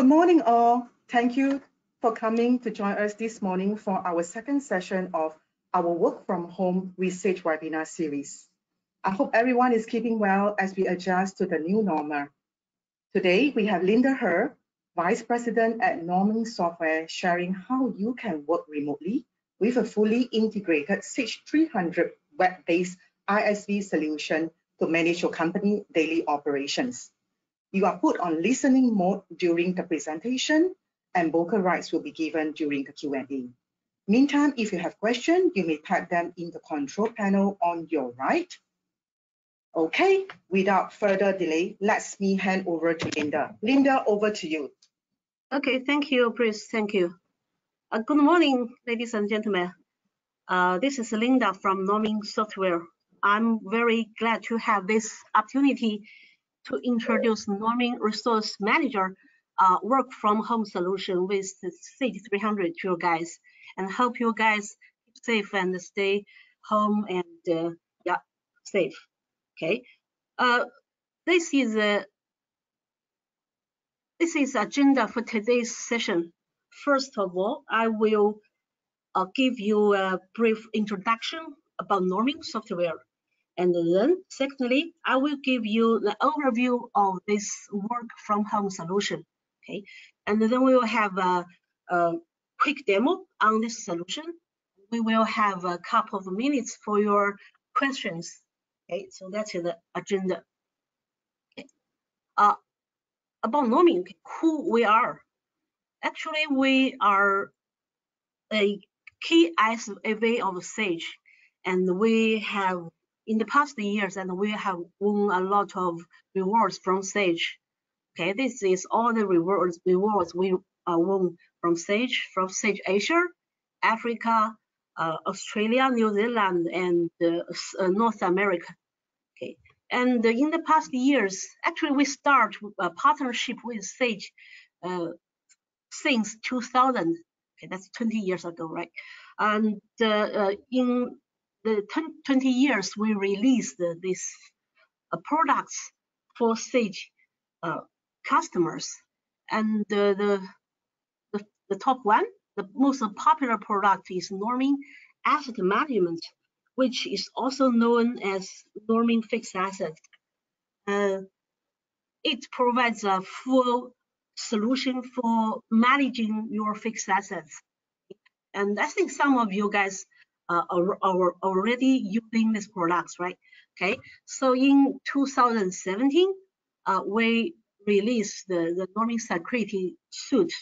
Good morning, all. Thank you for coming to join us this morning for our second session of our Work from Home Research webinar series. I hope everyone is keeping well as we adjust to the new normal. Today, we have Linda Herr, Vice President at Norman Software, sharing how you can work remotely with a fully integrated Sage 300 web-based ISV solution to manage your company daily operations. You are put on listening mode during the presentation, and vocal rights will be given during the Q&A. Meantime, if you have questions, you may type them in the control panel on your right. Okay, without further delay, let me hand over to Linda. Linda, over to you. Okay, thank you, Chris. Thank you. Good morning, ladies and gentlemen. This is Linda from Norman Software. I'm very glad to have this opportunity to introduce Norman Resource Manager work from home solution with the Sage 300 to you guys, and hope you guys keep safe and stay home and safe. Okay, this is agenda for today's session. First of all, I will give you a brief introduction about Norman Software. And then, secondly, I will give you the overview of this work from home solution. Okay, and then we will have a quick demo on this solution. We will have a couple of minutes for your questions. Okay, so that's the agenda. Okay. About Norman, who we are. Actually, we are a key ISV of Sage, and we have in the past years, and we have won a lot of rewards from Sage. Okay, this is all the rewards we won from Sage Asia, Africa, Australia, New Zealand, and North America. Okay, and in the past years, actually we start a partnership with Sage since 2000. Okay, that's 20 years ago, right? And in the 20 years, we released these products for Sage customers. And the top one, the most popular product is Norman Asset Management, which is also known as Norman Fixed Assets. It provides a full solution for managing your fixed assets. And I think some of you guys are already using these products, right? Okay, so in 2017, we released the Norman Security Suite.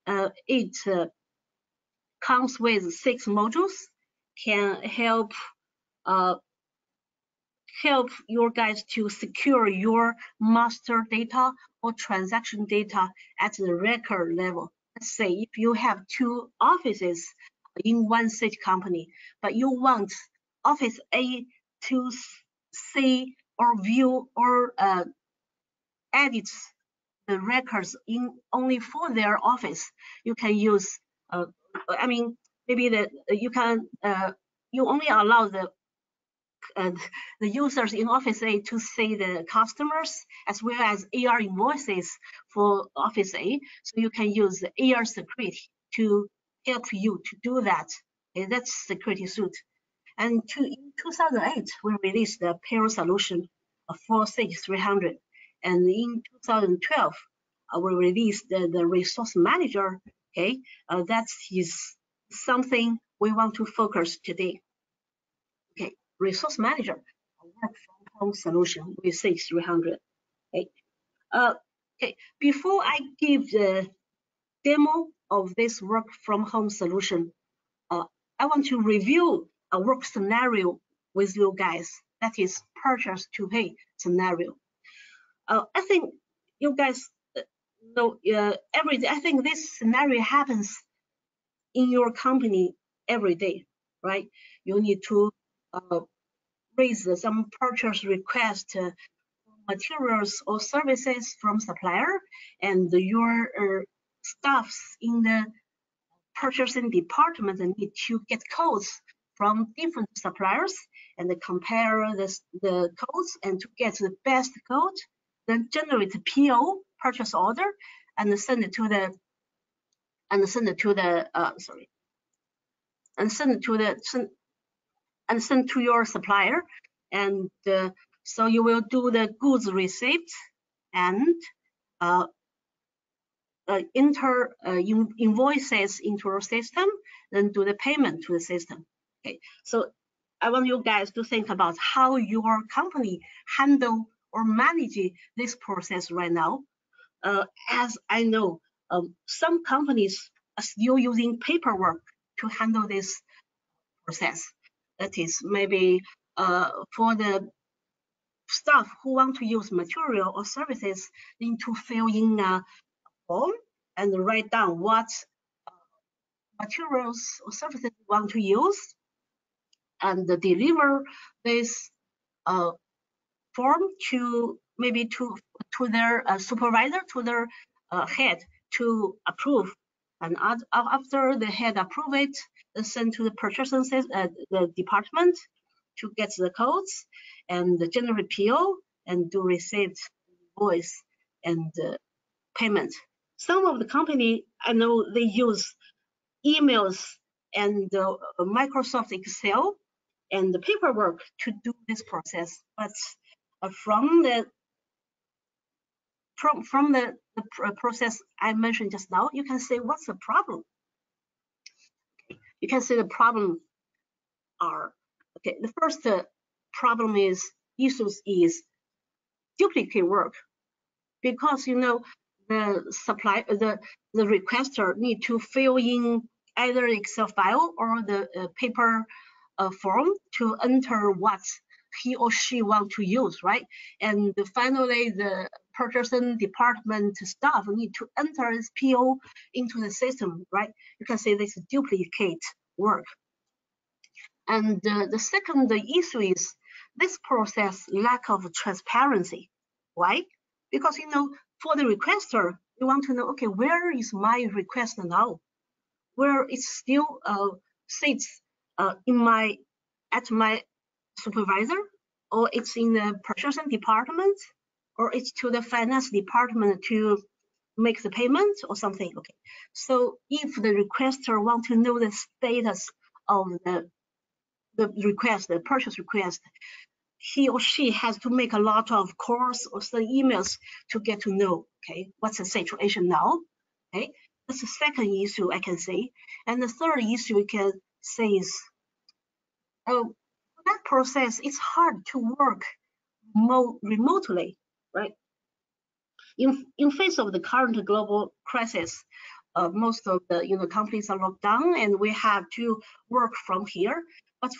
It comes with 6 modules, can help your guys to secure your master data or transaction data at the record level. Let's say if you have 2 offices in one Sage company, but you want Office A to see or view or edit the records in only for their office, you can use. I mean, maybe that you can. You only allow the users in Office A to see the customers as well as AR invoices for Office A. So you can use the AR security to help you to do that. Okay, that's Security Suite. And in 2008, we released the payroll solution for Sage 300. And in 2012, we released the Resource Manager. Okay, that is something we want to focus today. Okay, Resource Manager, a work from home solution with Sage 300. Okay, okay. Before I give the demo of this work from home solution, I want to review a work scenario with you guys. That is purchase to pay scenario. I think you guys know every day. I think this scenario happens in your company every day, right? You need to raise some purchase request for materials or services from supplier, and your staffs in the purchasing department need to get codes from different suppliers and compare the codes and to get the best code, then generate the PO, purchase order, and send it to the send to your supplier, and so you will do the goods receipt and enter invoices into your system, then do the payment to the system. Okay, so I want you guys to think about how your company handle or manage this process right now. As I know, some companies are still using paperwork to handle this process. That is maybe for the staff who want to use material or services, need to fill in a form and write down what materials or services you want to use, and deliver this form to maybe to their supervisor, to their head to approve. And after the head approve it, send to the purchasing the department to get the codes and generate PO and do receipt, invoice, and payment. Some of the company I know they use emails and Microsoft Excel and the paperwork to do this process, but from the process I mentioned just now, you can say what's the problem. You can say the problem are, okay, the first problem issues is duplicate work, because you know the requester need to fill in either Excel file or the paper form to enter what he or she want to use, right? And finally, the purchasing department staff need to enter this PO into the system, right? You can say this duplicate work. And the second issue is this process lack of transparency. Why? Because you know, for the requester, you want to know, okay, where is my request now? Where it still sits at my supervisor, or it's in the purchasing department, or it's to the finance department to make the payment or something. Okay, so if the requester want to know the status of the request, the purchase request, he or she has to make a lot of calls or send emails to get to know, okay, what's the situation now. Okay, that's the second issue I can say. And the third issue we can say is that process, it's hard to work remotely, right? In face of the current global crisis, most of the companies are locked down and we have to work from here. But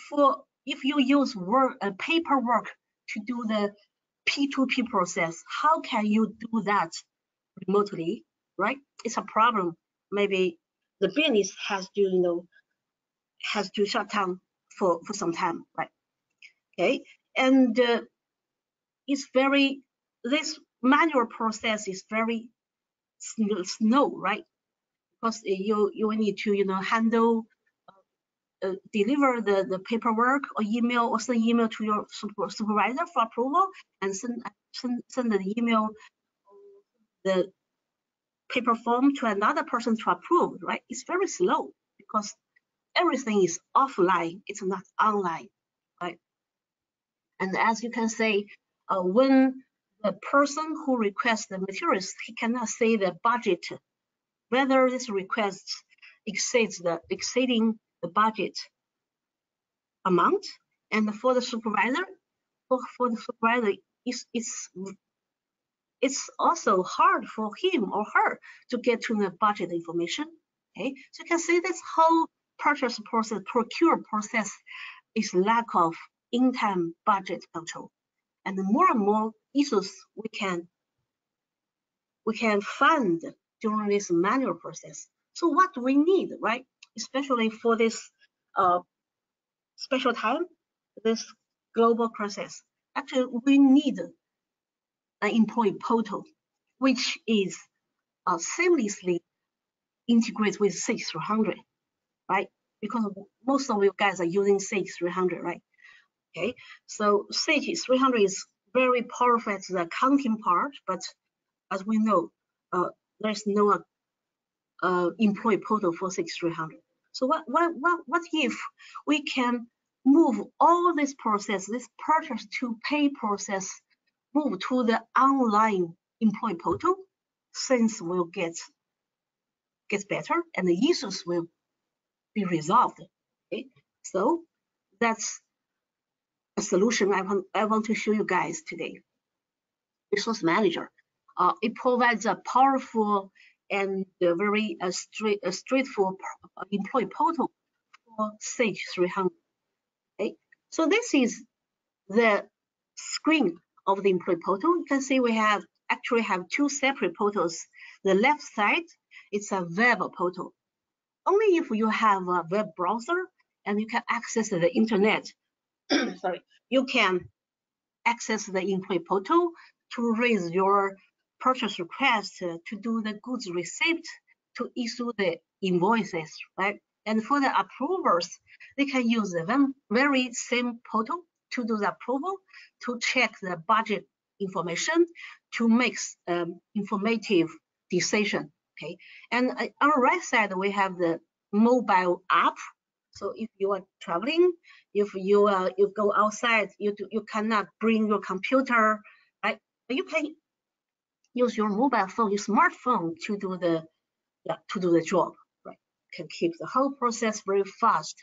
if you use paperwork to do the P2P process, how can you do that remotely, right? It's a problem. Maybe the business has to shut down for some time, right? Okay, and this manual process is very slow, right? Because you need to handle deliver the paperwork or email, or send email to your supervisor for approval, and send the email, the paper form to another person to approve, right? It's very slow because everything is offline, it's not online, right? And as you can say, when the person who requests the materials, he cannot say the budget, whether this request exceeding the budget amount. And for the supervisor, it's also hard for him or her to get to the budget information. Okay, so you can see this whole purchase process, procure process is lack of in-time budget control, and more issues we can find during this manual process. So what do we need, right? Especially for this special time, this global crisis. Actually, we need an employee portal, which is seamlessly integrated with Sage 300, right? Because most of you guys are using Sage 300, right? Okay, so Sage 300 is very powerful at the accounting part, but as we know, there's no employee portal for Sage 300. So what if we can move all this process, this purchase to pay process, move to the online employee portal? Things will get better and the issues will be resolved. Okay, so that's a solution I want to show you guys today. Resource Manager. It provides a powerful and very straightforward employee portal for Sage 300. Okay, so this is the screen of the employee portal. You can see we actually have two separate portals. The left side, it's a web portal. Only if you have a web browser and you can access the internet, sorry, you can access the employee portal to raise your purchase request, to do the goods receipt, to issue the invoices, right? And for the approvers, they can use the very same portal to do the approval, to check the budget information, to make informative decision. Okay, and on the right side we have the mobile app. So if you are traveling, if you go outside, you cannot bring your computer, right? But you can use your mobile phone, your smartphone to do the job, right? Can keep the whole process very fast.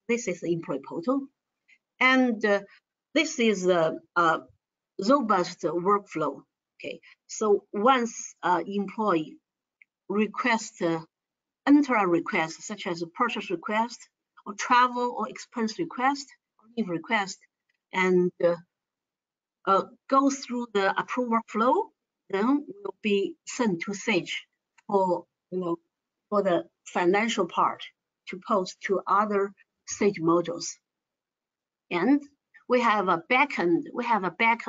This is the employee portal, and this is the robust workflow. Okay, so once employee enter a request, such as a purchase request, or travel or expense request, or leave request, and go through the approval flow, then will be sent to Sage for the financial part to post to other Sage modules. And we have a backend, we have a back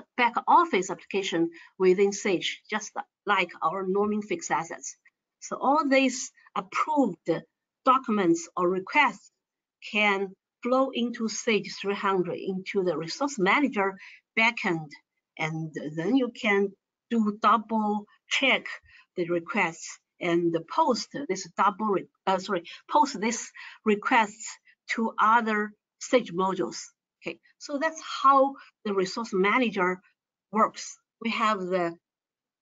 office application within Sage, just like our norming fixed assets. So all these approved documents or requests can flow into Sage 300, into the Resource Manager backend, and then you can do double check the requests and post this post this requests to other Sage modules. Okay, so that's how the Resource Manager works. We have the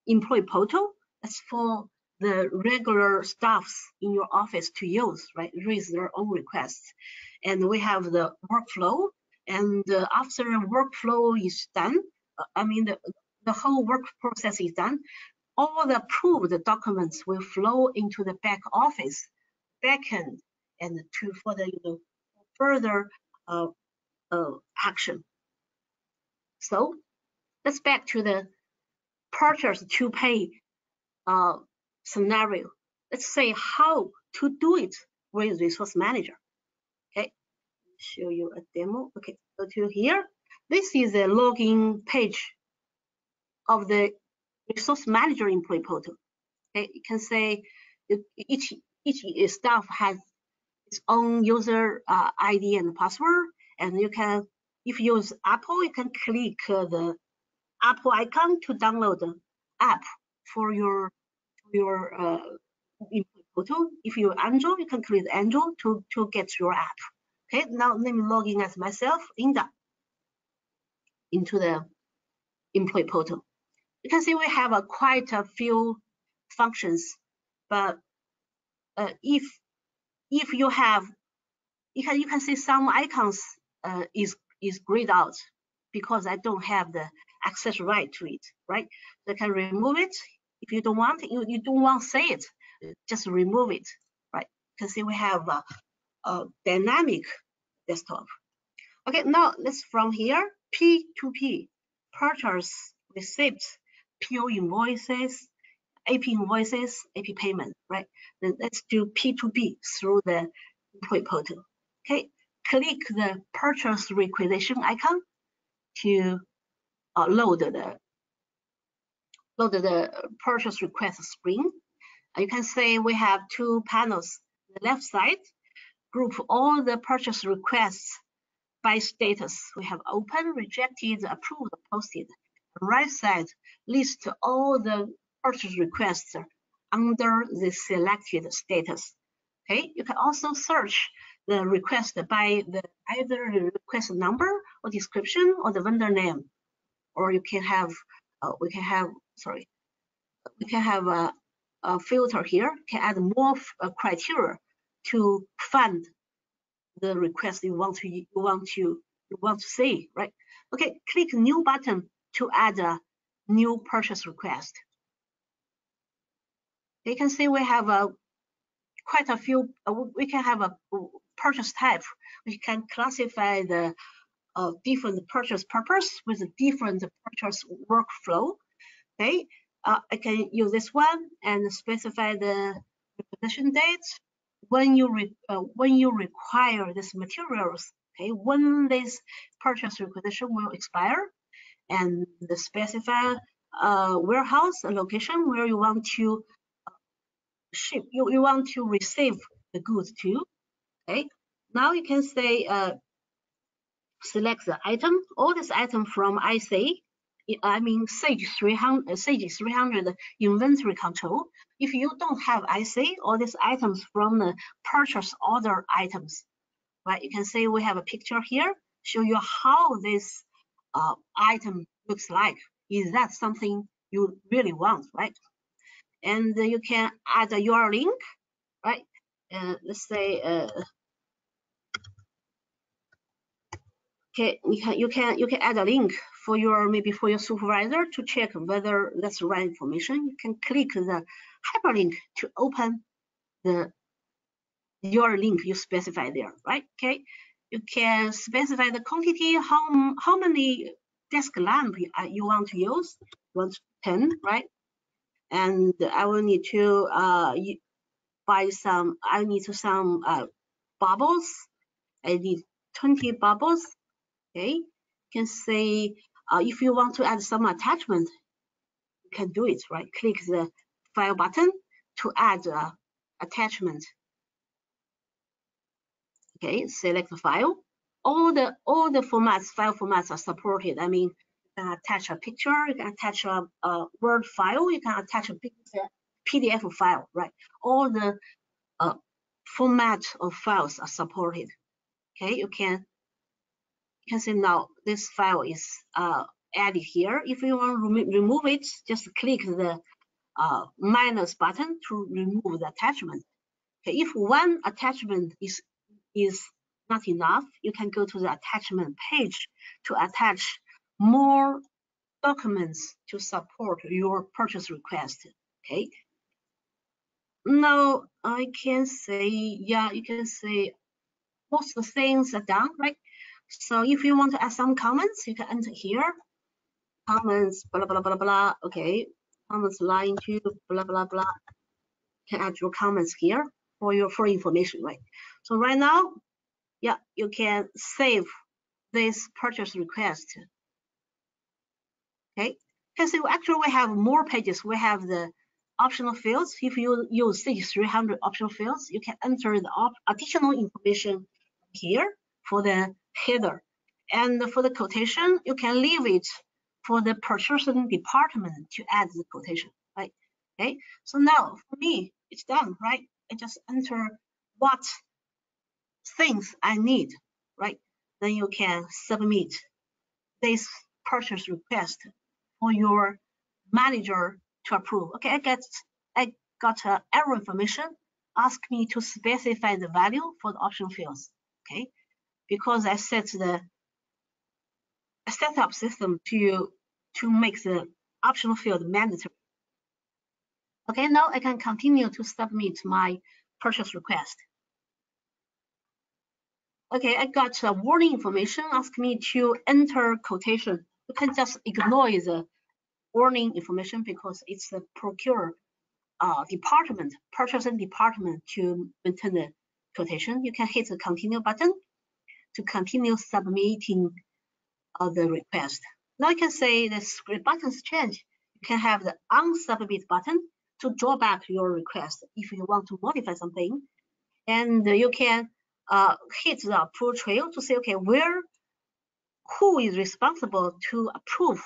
employee portal. That's for the regular staffs in your office to use, right? Raise their own requests. And we have the workflow. And after the workflow is done, the whole work process is done, all the approved documents will flow into the back office, backend, and for the further action. So let's back to the purchase to pay scenario. Let's say how to do it with Resource Manager. Okay, show you a demo. Okay, go to here. This is the login page of the Resource Manager employee portal. Okay, you can say each staff has its own user ID and password, and you can, if you use Apple, you can click the Apple icon to download the app for your employee portal. If you're Android, you can click Android to get your app. Okay, now let me log in as myself, Linda, into the employee portal. You can see we have quite a few functions, but if you have, you can see some icons is grayed out because I don't have the access right to it, right? So I can remove it. If you don't want it, you don't want to say it, just remove it, right? You can see we have a dynamic desktop. Okay, now let's from here, P2P, purchase, receipts, PO invoices, AP invoices, AP payment, right? Then let's do P2P through the employee portal. Okay, click the purchase requisition icon to load the purchase request screen. You can see we have two panels. The left side, group all the purchase requests by status. We have open, rejected, approved, posted. Right side, list all the purchase requests under the selected status. Okay, you can also search the request by either the request number or description or the vendor name, or you can have we can have a filter here. Can add more criteria to find the request you want to see, right? Okay, click new button to add a new purchase request. You can see we have quite a few. We can have a purchase type. We can classify the different purchase purpose with a different purchase workflow. Okay, I can use this one and specify the requisition date when you require these materials. Okay, when this purchase requisition will expire, and the specify warehouse location where you want to ship, you want to receive the goods to. Okay, now you can say select the item, all this item from Sage 300 inventory control. If you don't have IC, all these items from the purchase order items, right? You can see we have a picture here, show you how this item looks like. Is that something you really want, right? And you can add a URL link, right? Let's say, okay, you can add a link for your supervisor to check whether that's the right information. You can click the hyperlink to open your link you specify there, right? Okay, you can specify the quantity, how many desk lamp you want to use. You want 10, right? And I will need to buy some. I need some bubbles. I need 20 bubbles. Okay, you can say if you want to add some attachment, you can do it, right? Click the file button to add attachment. Okay, select the file. All the file formats are supported. I mean, you can attach a picture, you can attach a Word file, you can attach a PDF file, right? All the format of files are supported. Okay, you can say now this file is added here. If you want to remove it, just click the minus button to remove the attachment. Okay, if one attachment is not enough, you can go to the attachment page to attach more documents to support your purchase request. Okay. Now I can say, yeah, you can say most of the things are done, right? So if you want to add some comments, you can enter here. Comments, blah, blah, blah, blah. Okay. Comments line 2, blah, blah, blah. You can add your comments here for your information, right? So right now, yeah, you can save this purchase request. Okay. You can see actually we have more pages. We have the optional fields. If you use Sage 300 optional fields, you can enter the additional information here for the header. And for the quotation, you can leave it for the purchasing department to add the quotation, right? Okay, so now for me, it's done, right? I just enter what things I need, right? Then you can submit this purchase request for your manager to approve. Okay, I got error information. Ask me to specify the value for the optional fields. Okay, because I set up system to make the optional field mandatory. Okay, now I can continue to submit my purchase request. Okay, I got a warning information. Ask me to enter quotation. You can just ignore the warning information because it's the procure department, purchasing department to maintain the quotation. You can hit the continue button to continue submitting the request. Now you can say the script buttons change. You can have the unsubmit button to draw back your request if you want to modify something. And you can hit the approve trail to say, okay, who is responsible to approve,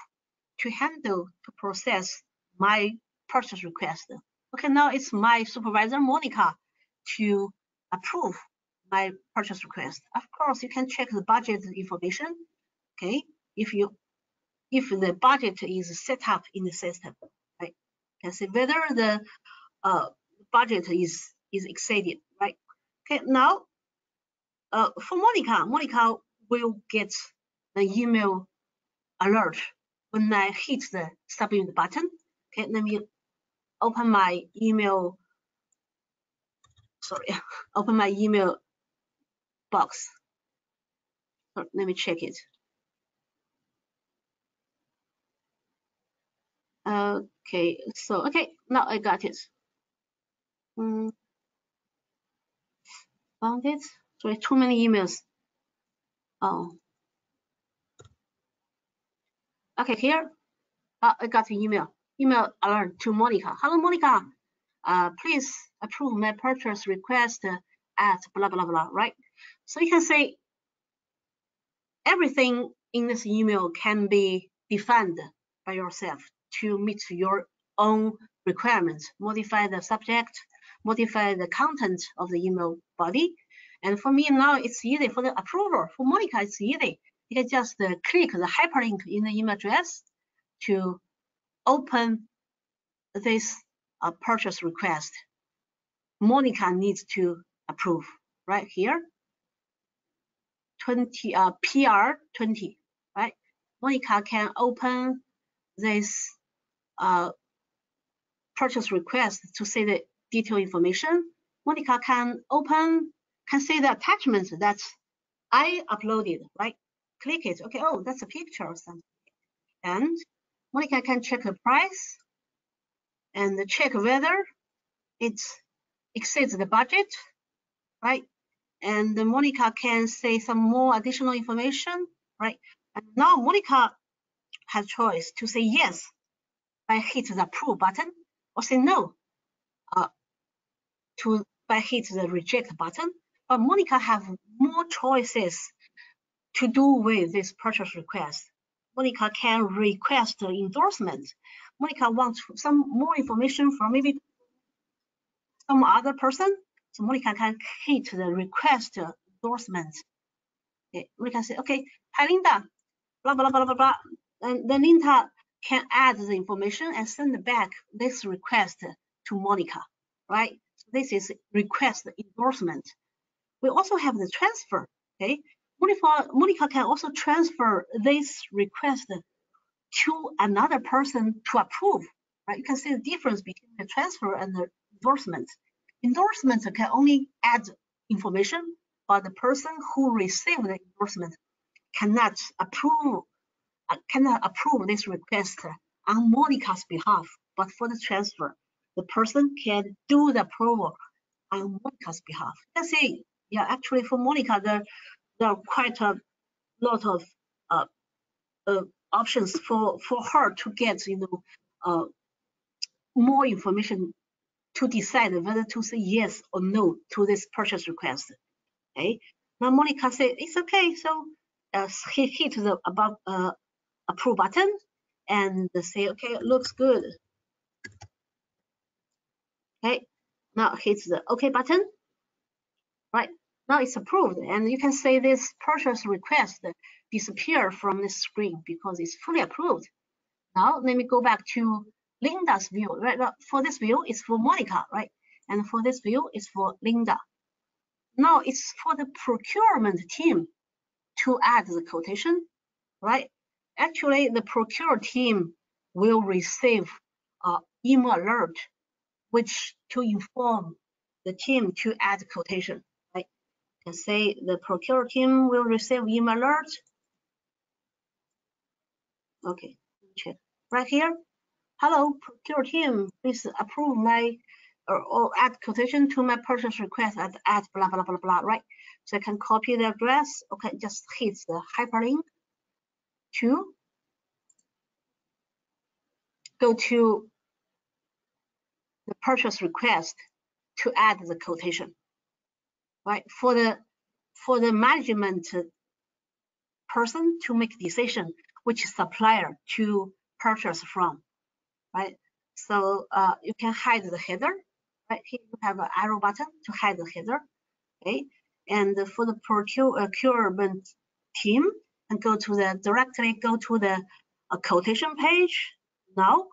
to handle, to process my purchase request. Okay, now it's my supervisor, Monica, to approve my purchase request. Of course, you can check the budget information, okay, if the budget is set up in the system, right? You can see whether the budget is exceeded, right? Okay, now for Monica will get the email alert when I hit the submit button. Okay, let me open my email. Sorry, open my email box. Let me check it. Okay, so okay, now I got it. Found it. Sorry, too many emails. Oh, okay, here. I got an email alert to Monica. Hello, Monica. Please approve my purchase request at blah blah blah. Right. So you can say everything in this email can be defined by yourself to meet your own requirements. Modify the subject, modify the content of the email body. And for me now, it's easy for the approver. For Monica, it's easy. You can just click the hyperlink in the email address to open this purchase request. Monica needs to approve right here. 20 PR 20, right? Monica can open this purchase request to see the detailed information. Monica can see the attachments that I uploaded, right? Click it. Okay, oh, that's a picture or something. And Monica can check the price and check whether it exceeds the budget, right? And Monica can say some more additional information, right? And now Monica has choice to say yes by hit the approve button, or say no by hit the reject button. But Monica have more choices to do with this purchase request. Monica can request endorsement. Monica wants some more information from maybe some other person. So Monica can hit the request endorsement. Okay, we can say, okay, hi Linda, blah, blah, blah, blah, blah. And then Linda can add the information and send back this request to Monica, right? So this is request endorsement. We also have the transfer, okay? Monica can also transfer this request to another person to approve, right? You can see the difference between the transfer and the endorsement. Endorsement can only add information, but the person who received the endorsement cannot approve this request on Monica's behalf. But for the transfer, the person can do the approval on Monica's behalf. Let's say, yeah, actually for Monica, there are quite a lot of options for her to get, more information to decide whether to say yes or no to this purchase request. Okay. Now Monica said it's okay, so he hit the above approve button and say okay, looks good. Okay. Now hit the OK button. Right. Now it's approved, and you can say this purchase request disappear from the screen because it's fully approved. Now let me go back to Linda's view. Right. For this view, it's for Monica, right? And for this view, it's for Linda. Now it's for the procurement team to add the quotation, right? Actually, the procure team will receive email alert, which to inform the team to add quotation, right? You can say the procure team will receive email alert. Okay, check right here. Hello, procure team, please approve my or add quotation to my purchase request at blah blah blah blah, right? So I can copy the address. Okay, just hit the hyperlink to go to the purchase request to add the quotation, right? For the management person to make decision which supplier to purchase from, right? So you can hide the header. Right here you have an arrow button to hide the header. Okay, and for the procurement team, and directly go to the quotation page. Now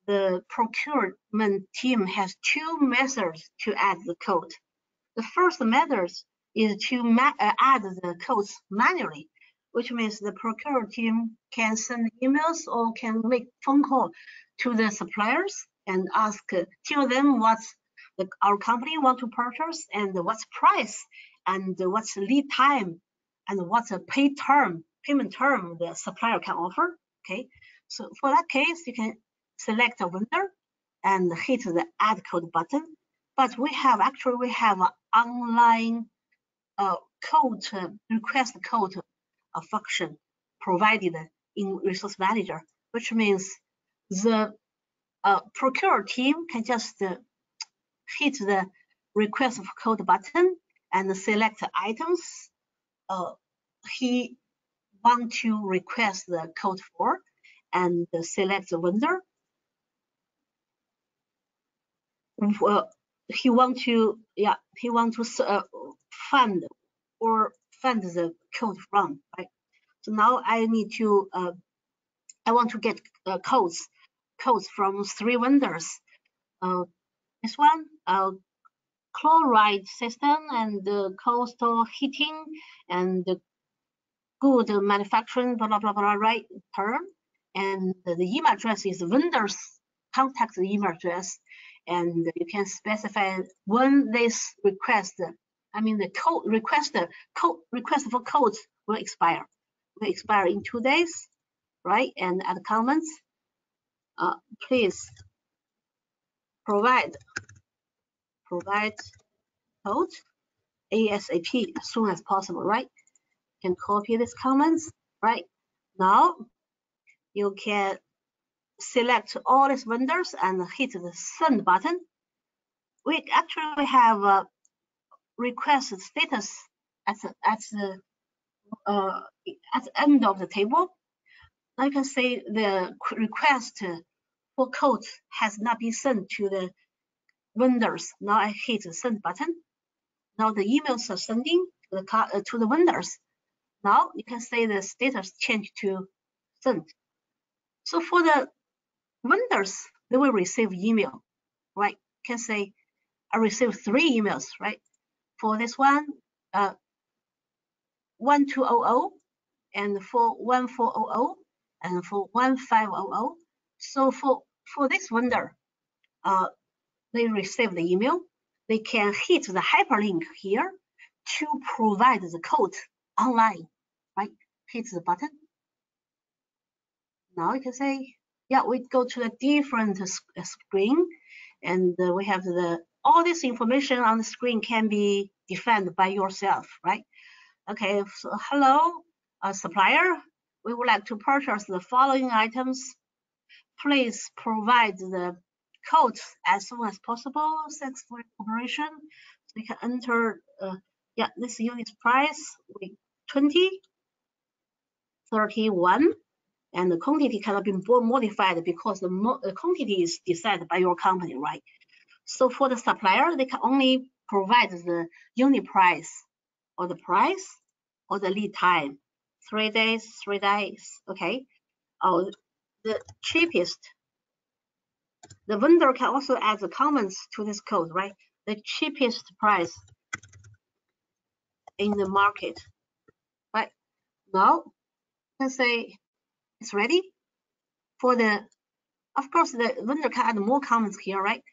the procurement team has two methods to add the code. The first method is to add the codes manually, which means the procurement team can send emails or can make phone call to the suppliers and tell them what's our company want to purchase and what's price and what's lead time and what's a payment term the supplier can offer. Okay, so for that case, you can select a vendor and hit the add code button. But we have an online request code function provided in Resource Manager, which means the procure team can just hit the request code button and select items he want to request the code for, and select the vendor. He want to find the code from, right? So now I need to I want to get codes from 3 vendors. This one, chloride system and coastal heating and good manufacturing, blah, blah, blah, blah, right, term. And the email address is vendor's contact email address. And you can specify when this request, the code request for codes will expire. Will expire in 2 days, right? And add comments. Please provide code ASAP as soon as possible, right? You can copy these comments, right? Now you can select all these vendors and hit the send button. We actually have a request status at the end of the table. Now you can see the request for code has not been sent to the vendors. Now I hit the send button. Now the emails are sending to the vendors. Now you can see the status change to sent. So for the vendors, they will receive email, right? You can say I received 3 emails, right? For this one, 1200, and for 1400, and for 1500. So for this vendor, they receive the email. They can hit the hyperlink here to provide the code online, right? Hit the button. Now you can say, yeah, we go to a different screen, and we have all this information on the screen can be defined by yourself, right? Okay, so hello, supplier. We would like to purchase the following items. Please provide the code as soon as possible. Thanks for your cooperation. So you can enter, this unit price, 20, 31, and the quantity cannot be modified because the quantity is decided by your company, right? So for the supplier, they can only provide the unit price or the price or the lead time, 3 days, okay? Or the cheapest. The vendor can also add the comments to this code, right? The cheapest price in the market, right? Now, let's say it's ready for of course, the vendor can add more comments here, right?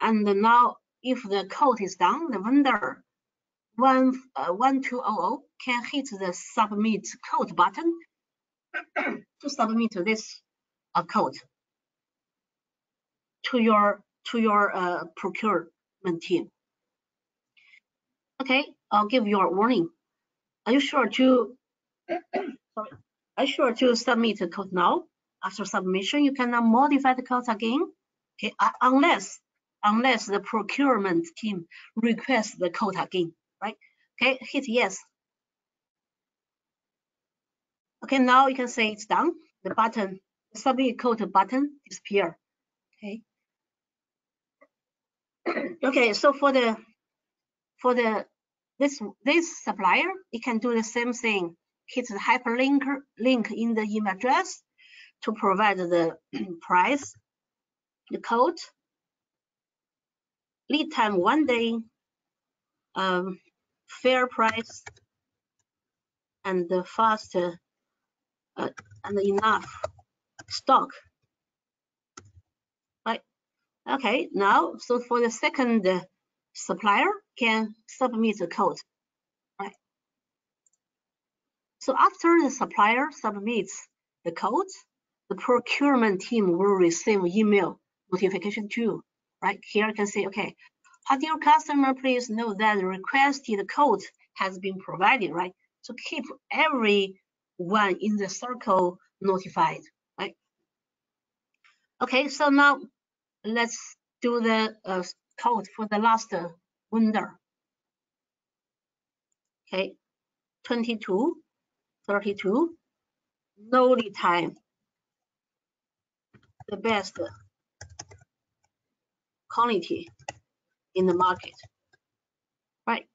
And now, if the code is done, the vendor 1200 can hit the submit code button to submit this code to your procurement team. Okay, I'll give you a warning. Are you sure to submit the code now? After submission, you cannot modify the code again. Okay, unless the procurement team requests the code again, right? Okay, hit yes. Okay, now you can say it's done. The button, the submit code button disappear. Okay, Okay, so for this supplier, it can do the same thing. Hit the hyperlink in the email address to provide the price, the code, lead time 1 day, fair price, and the fast and enough stock. Right. Okay. Now, so for the second supplier can submit the code. Right. So after the supplier submits the code, the procurement team will receive email notification too. Right. Here you can say, okay, dear customer, please know that the requested code has been provided. Right. So keep everyone in the circle notified. Right. Okay. So now let's do the code for the last vendor. Okay, 22, 32, no lead time, the best quality in the market. Right,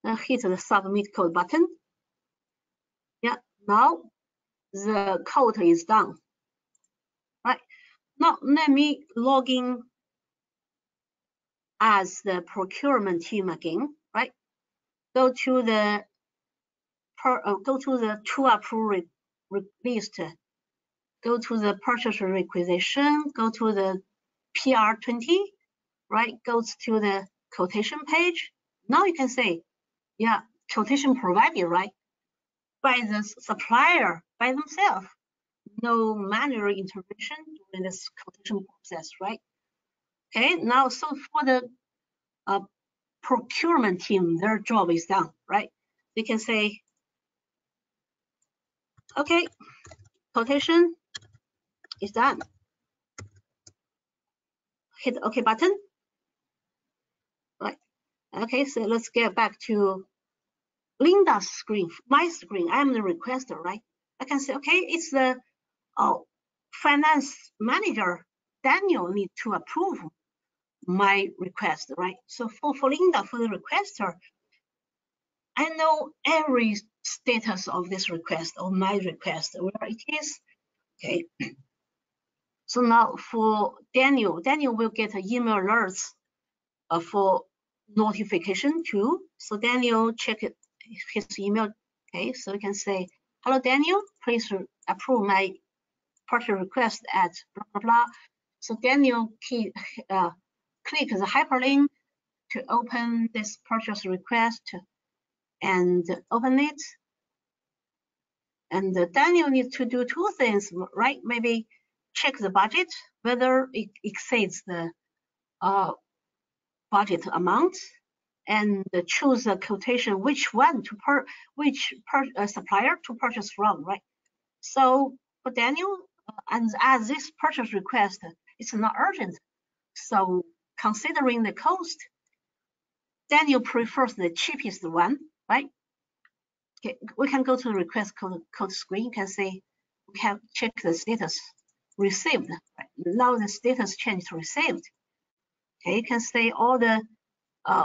now hit the submit code button. Yeah, now the code is done. Right, now let me log in as the procurement team again. Right, go to the to approve list. Go to the purchase requisition, go to the PR20, right? Goes to the quotation page. Now you can say, yeah, quotation provided, right? By the supplier, by themselves. No manual intervention during this quotation process, right? Okay, now so for the procurement team, their job is done, right? They can say, okay, quotation is done. Hit the OK button. Right. Okay, so let's get back to Linda's screen, my screen. I'm the requester, right? I can say, okay, it's the finance manager, Daniel, need to approve my request, right? So for Linda, for the requester, I know every status of this request, of my request, where it is. Okay. So now for Daniel will get email alerts for notification too. So Daniel check his email. Okay, so you can say, hello Daniel, please approve my purchase request at blah blah blah. So Daniel click the hyperlink to open this purchase request and open it. And Daniel needs to do two things, right? Maybe check the budget, whether it exceeds the budget amount, and choose a quotation, which one to supplier to purchase from, right? So for Daniel, and as this purchase request, it's not urgent. So considering the cost, Daniel prefers the cheapest one, right? Okay, we can go to the request code screen. You can see we have checked the status received. Right? Now the status changed to received. Okay, you can see all the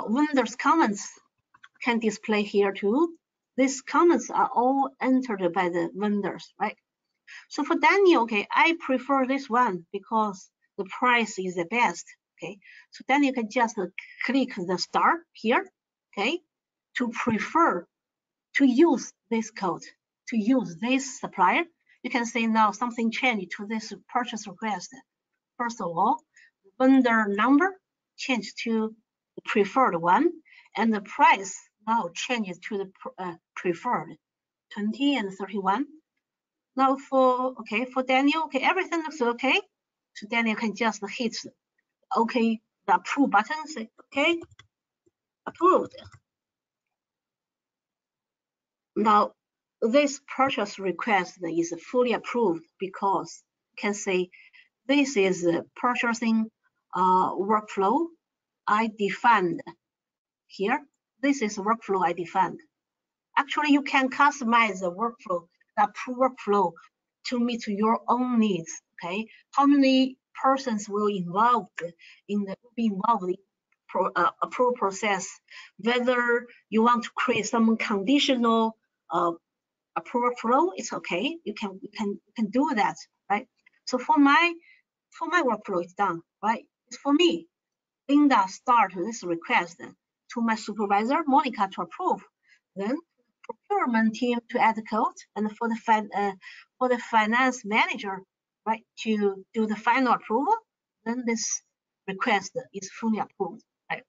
vendors comments can display here too. These comments are all entered by the vendors, right? So for Daniel, okay, I prefer this one because the price is the best. Okay, so then you can just click the star here, okay, to prefer to use this code, to use this supplier. You can say now something changed to this purchase request. First of all, vendor number changed to the preferred one, and the price now changes to the preferred 20 and 31. Now for Daniel, okay, everything looks okay. So Daniel can just hit okay, the approve button, say okay, approved. Now this purchase request is fully approved because you can say this is a purchasing workflow I defined here. This is a workflow I defined. Actually, you can customize the workflow, the workflow to meet your own needs. Okay, how many persons will be involved in approval process, whether you want to create some conditional approval flow, it's okay. You can do that, right? So for my workflow, it's done, right? It's for me. Linda start this request to my supervisor, Monica, to approve. Then procurement team to add the code, and for the finance manager, right, to do the final approval. Then this request is fully approved, right?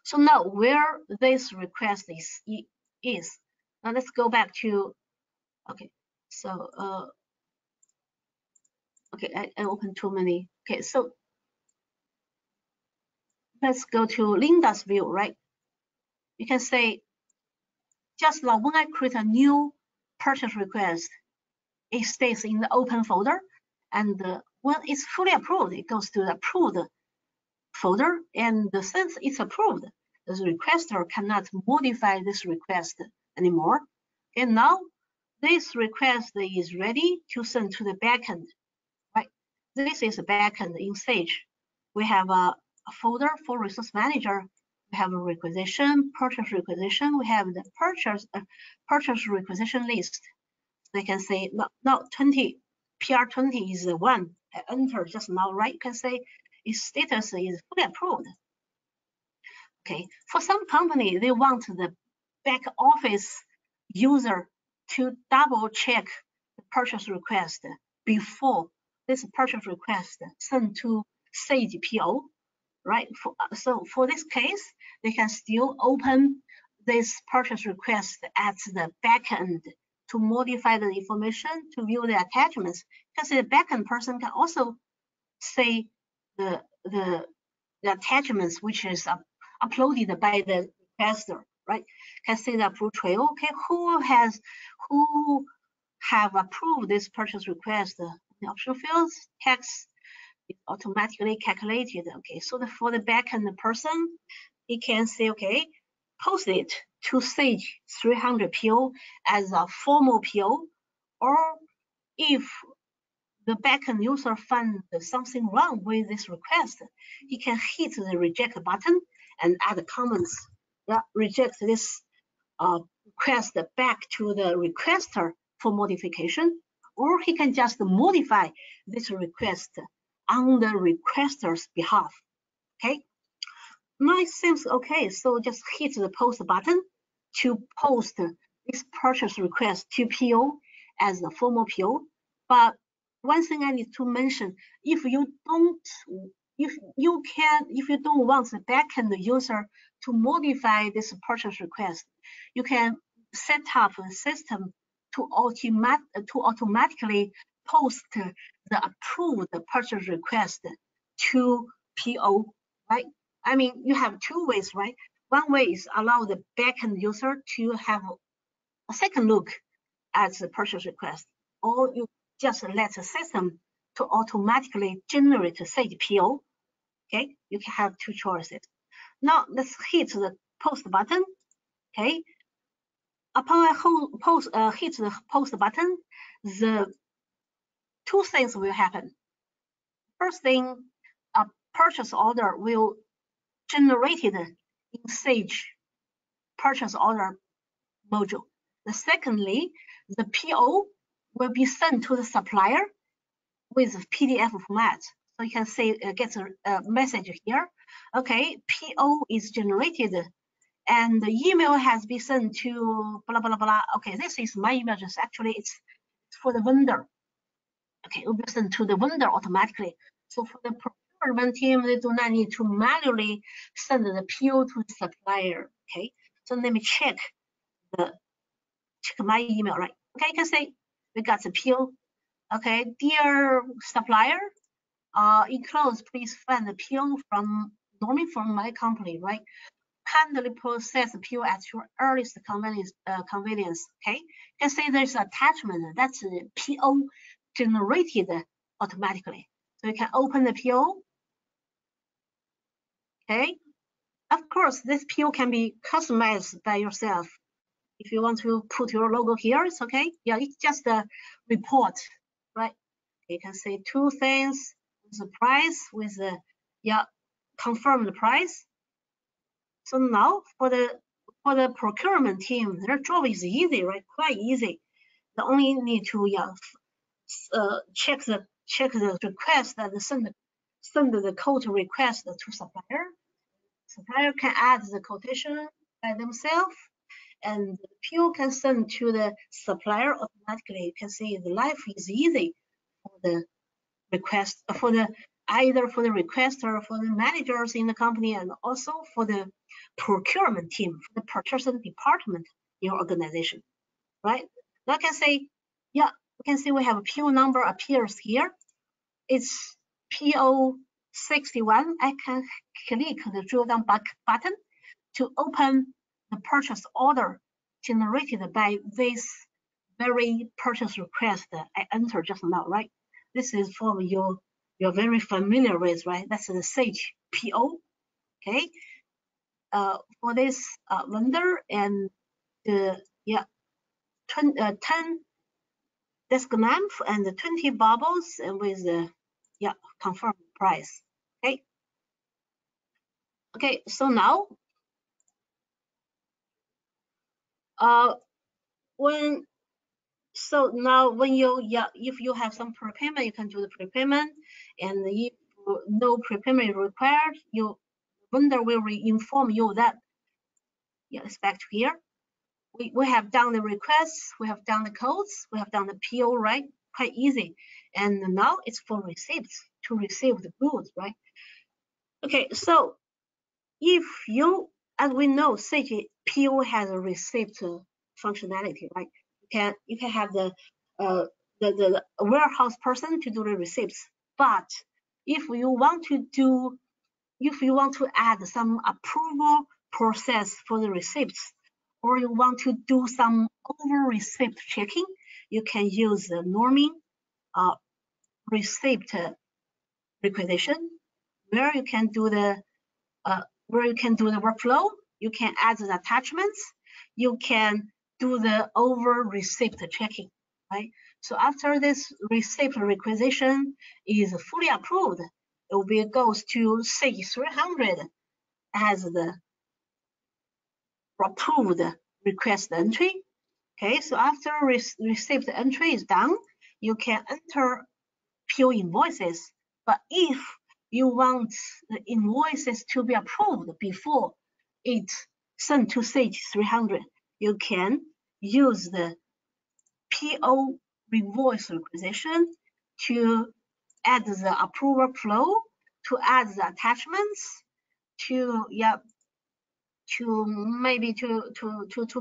So now where this request is now let's go back to, okay, so okay, I opened too many. Okay, so let's go to Linda's view, right? You can say, just now when I create a new purchase request, it stays in the open folder, and when it's fully approved, it goes to the approved folder, and since it's approved, the requester cannot modify this request anymore. And now this request is ready to send to the backend, right? This is a backend in Sage. We have a folder for resource manager. We have a requisition, purchase requisition. We have the purchase requisition list. They can say now 20 PR20 is the one I entered just now, right? You can say its status is fully approved. Okay, for some company, they want the back office user to double check the purchase request before this purchase request sent to Sage PO, right? So for this case, they can still open this purchase request at the backend to modify the information, to view the attachments, because the backend person can also say the attachments which is uploaded by the requester, right? Can see the approval trail. Okay, who have approved this purchase request? The optional fields text is automatically calculated. Okay, so for the backend person, he can say, okay, post it to Sage 300 PO as a formal PO, or if the backend user finds something wrong with this request, he can hit the reject button and add comments that reject this request back to the requester for modification, or he can just modify this request on the requester's behalf. Okay, now it seems okay, so just hit the post button to post this purchase request to PO as a formal PO. But one thing I need to mention, if you don't want the backend user to modify this purchase request, you can set up a system to automatically post the approved purchase request to PO, right? I mean, you have two ways, right? One way is allow the backend user to have a second look at the purchase request, or you just let the system to automatically generate a Sage PO. Okay, you can have two choices. Now let's hit the post button. Okay, upon I hit the post button, the two things will happen. First thing, a purchase order will generated in Sage purchase order module. Secondly, the PO will be sent to the supplier with PDF format. So you can say get a message here. Okay, PO is generated and the email has been sent to blah blah blah. Okay, this is my email address. Actually, it's for the vendor. Okay, it will be sent to the vendor automatically. So for the procurement team, they do not need to manually send the PO to the supplier. Okay, so let me check my email, right? Okay, you can say we got the PO. Okay, dear supplier, enclosed, please find the PO from Norman from my company, right? Kindly process the PO at your earliest convenience. Okay, you can say there's an attachment that's the PO generated automatically. So you can open the PO. Okay, of course, this PO can be customized by yourself. If you want to put your logo here, it's okay. Yeah, it's just a report, right? You can say two things with the price, with the confirm the price. So now for the procurement team, their job is easy, right? Quite easy. They only need to check the request and send the quote request to supplier. Supplier can add the quotation by themselves, and the PO can send to the supplier automatically. You can see the life is easy for the request, either for the requester, for the managers in the company, and also for the procurement team, for the purchasing department in your organization, right? Now I can say, yeah, you can see we have a PO number appears here. It's PO 61. I can click the drill down button to open the purchase order generated by this very purchase request that I entered just now, right? This is for you're very familiar with, right? That's the Sage PO, okay? For this vendor and the 10 desk lamp and 20 bubbles and with the confirmed price, okay? Okay, so now when you if you have some prepayment, you can do the prepayment, and if no prepayment is required, your vendor will inform you that it's back to here. We have done the requests, we have done the codes, we have done the PO, right? Quite easy. And now it's for receipts, to receive the goods, right? Okay, so if you, as we know, Sage PO has a receipt functionality, right? You can have the warehouse person to do the receipts, but if you want to add some approval process for the receipts, or you want to do some over receipt checking, you can use the norming receipt requisition, where you can do the workflow. You can add the attachments. You can do the over receipt checking, right? So after this receipt requisition is fully approved, it goes to Sage 300 as the approved request entry. Okay, so after receipt entry is done, you can enter PO invoices. But if you want the invoices to be approved before it's sent to Sage 300, you can use the PO invoice requisition to add the approval flow, to add the attachments, to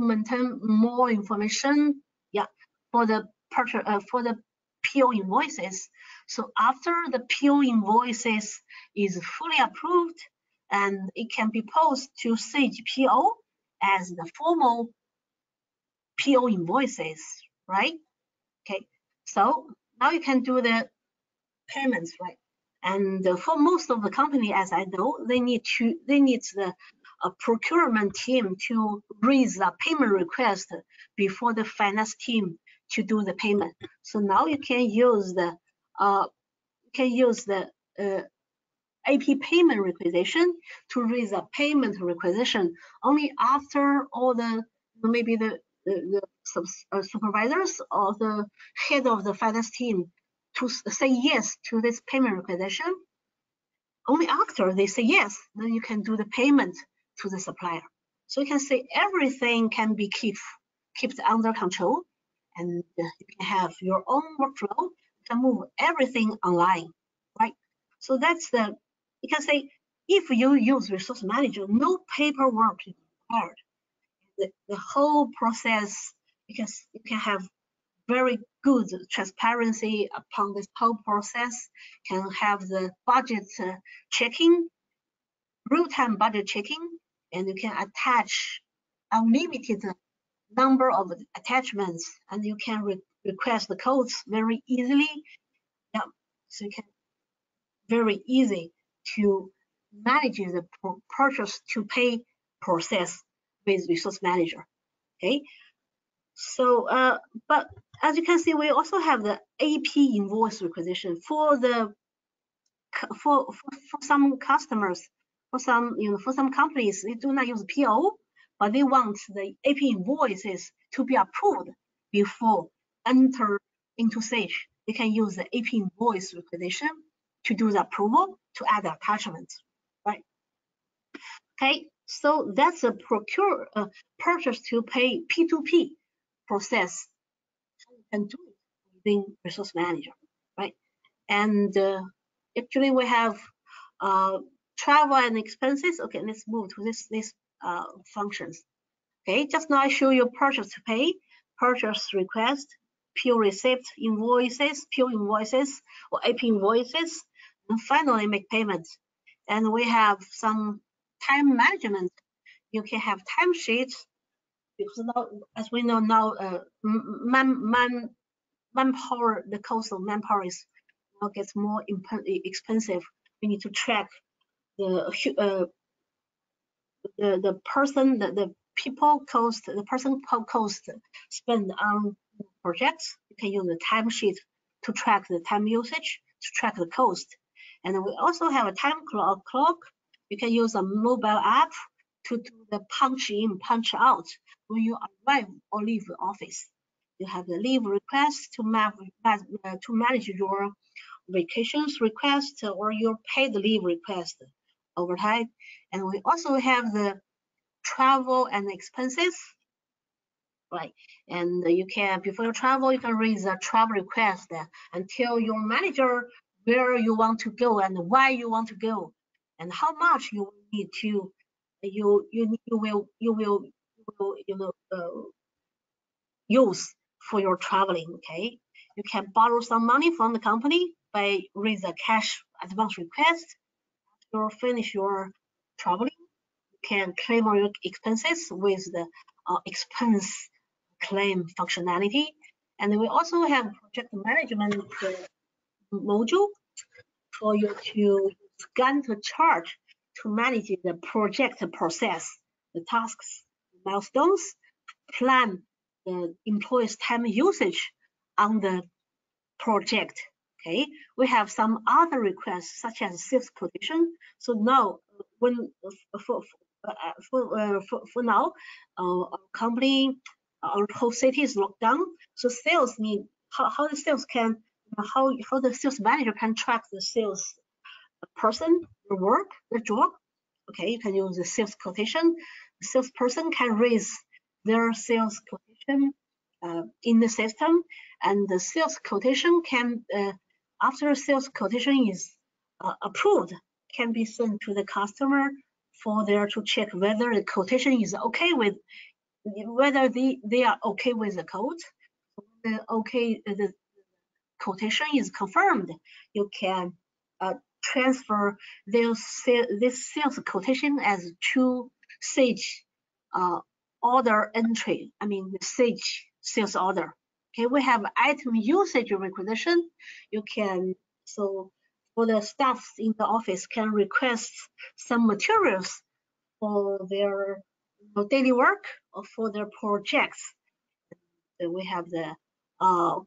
maintain more information, for the PO invoices. So after the PO invoices is fully approved, and it can be posted to Sage PO as the formal PO invoices, right? Okay, so now you can do the payments, right? And for most of the company, as I know, they need the procurement team to raise a payment request before the finance team to do the payment. So now you can use the AP payment requisition to raise a payment requisition only after all the maybe the supervisors or the head of the finance team to say yes to this payment requisition. Only after they say yes, then you can do the payment to the supplier. So you can say everything can be kept under control, and you can have your own workflow. You can move everything online, right? So that's you can say if you use Resource Manager, no paperwork is required. The whole process, because you can have very good transparency upon this whole process, can have the budget checking, real-time budget checking, and you can attach unlimited number of attachments, and you can request the codes very easily. So you can very easy to manage the purchase to pay process with Resource Manager. Okay, so but as you can see, we also have the AP invoice requisition for some customers. For some companies, they do not use PO, but they want the AP invoices to be approved before enter into Sage. They can use the AP invoice requisition to do the approval to add the attachment, right? Okay, so that's a purchase to pay P2P process, and do it within Resource Manager, right? And actually we have travel and expenses. Okay, let's move to this functions. Okay, just now I show you purchase to pay, purchase request, PO receipt invoices, PO invoices or AP invoices, and finally make payments. And we have some time management. You can have time sheets, because now, as we know now, manpower, the cost of manpower is now gets more expensive. We need to track the person, the people cost, the person cost spent on projects. You can use the timesheet to track the time usage, to track the cost. And we also have a time clock. You can use a mobile app to do the punch in, punch out when you arrive or leave the office. You have the leave request to manage your vacations request or your paid leave request overtime. And we also have the travel and expenses, right? And you can, before you travel, you can raise a travel request and tell your manager where you want to go and why you want to go and how much you need to use for your traveling. Okay, you can borrow some money from the company by raise a cash advance request. After you finish your traveling, you can claim all your expenses with the expense claim functionality. And we also have project management module for you to scan the chart to manage the project process, the tasks, milestones, plan the employees' time usage on the project. Okay, we have some other requests such as sales quotation. So now, when for now, our company, our whole city is locked down. So sales need how the sales can how the sales manager can track the sales person, their work, their job. Okay, you can use the sales quotation. The salesperson can raise their sales quotation in the system, and the sales quotation can, after sales quotation is approved, can be sent to the customer for there to check whether the quotation is okay with, whether they are okay with the code. The quotation is confirmed, you can transfer this sales quotation as to Sage order entry. I mean the Sage sales order. Okay, we have item usage requisition. You can, so for the staff in the office can request some materials for their daily work or for their projects. We have the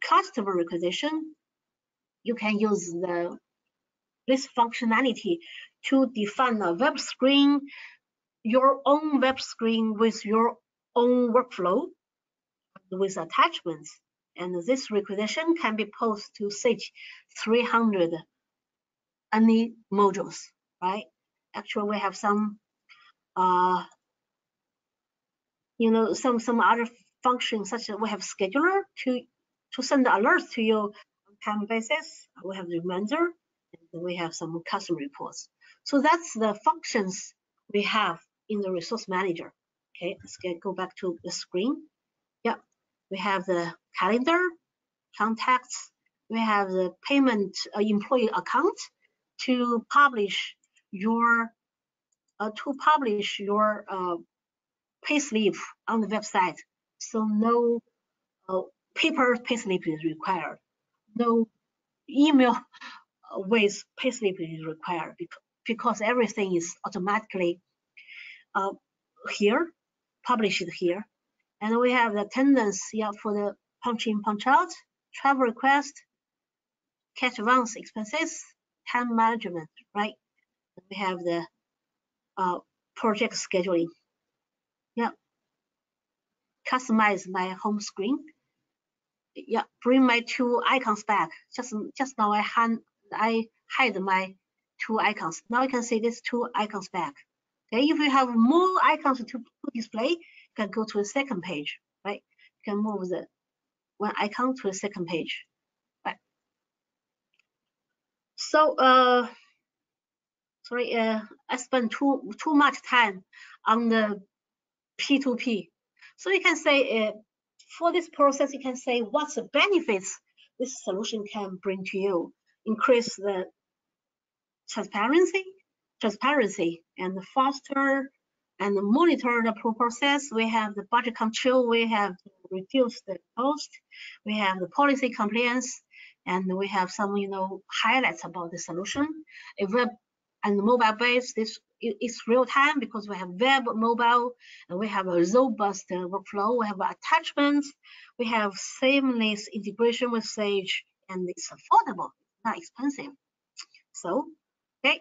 customer requisition. You can use this functionality to define a web screen, your own web screen with your own workflow with attachments. And this requisition can be posted to Sage 300 any modules, right? Actually, we have some, some other functions, such as we have scheduler to send alerts to you on time basis. We have the reminder, and we have some custom reports. So that's the functions we have in the resource manager. Okay, let's go back to the screen. Yeah, we have the calendar, contacts. We have the payment employee account to publish your payslip on the website. So no paper payslip is required. No email with payslip is required because everything is automatically here, published here. And we have the attendance, for the punch in, punch out, travel request, cash advance expenses, time management, right? We have the project scheduling. Yeah. Customize my home screen. Yeah, bring my 2 icons back. Just now I hide my 2 icons. Now you can see these 2 icons back. Okay, if you have more icons to display, you can go to a second page, right? You can move the 1 icon to a second page, right? So sorry, I spent too much time on the P2P. So you can say for this process, you can say what's the benefits this solution can bring to you. Increase the transparency and faster and monitor the process. We have the budget control, we have to reduce the cost, we have the policy compliance, and we have some highlights about the solution. A web and mobile based, this is real time because we have web, mobile, and we have a robust workflow. We have attachments, we have seamless integration with Sage, and it's affordable, not expensive. So, okay,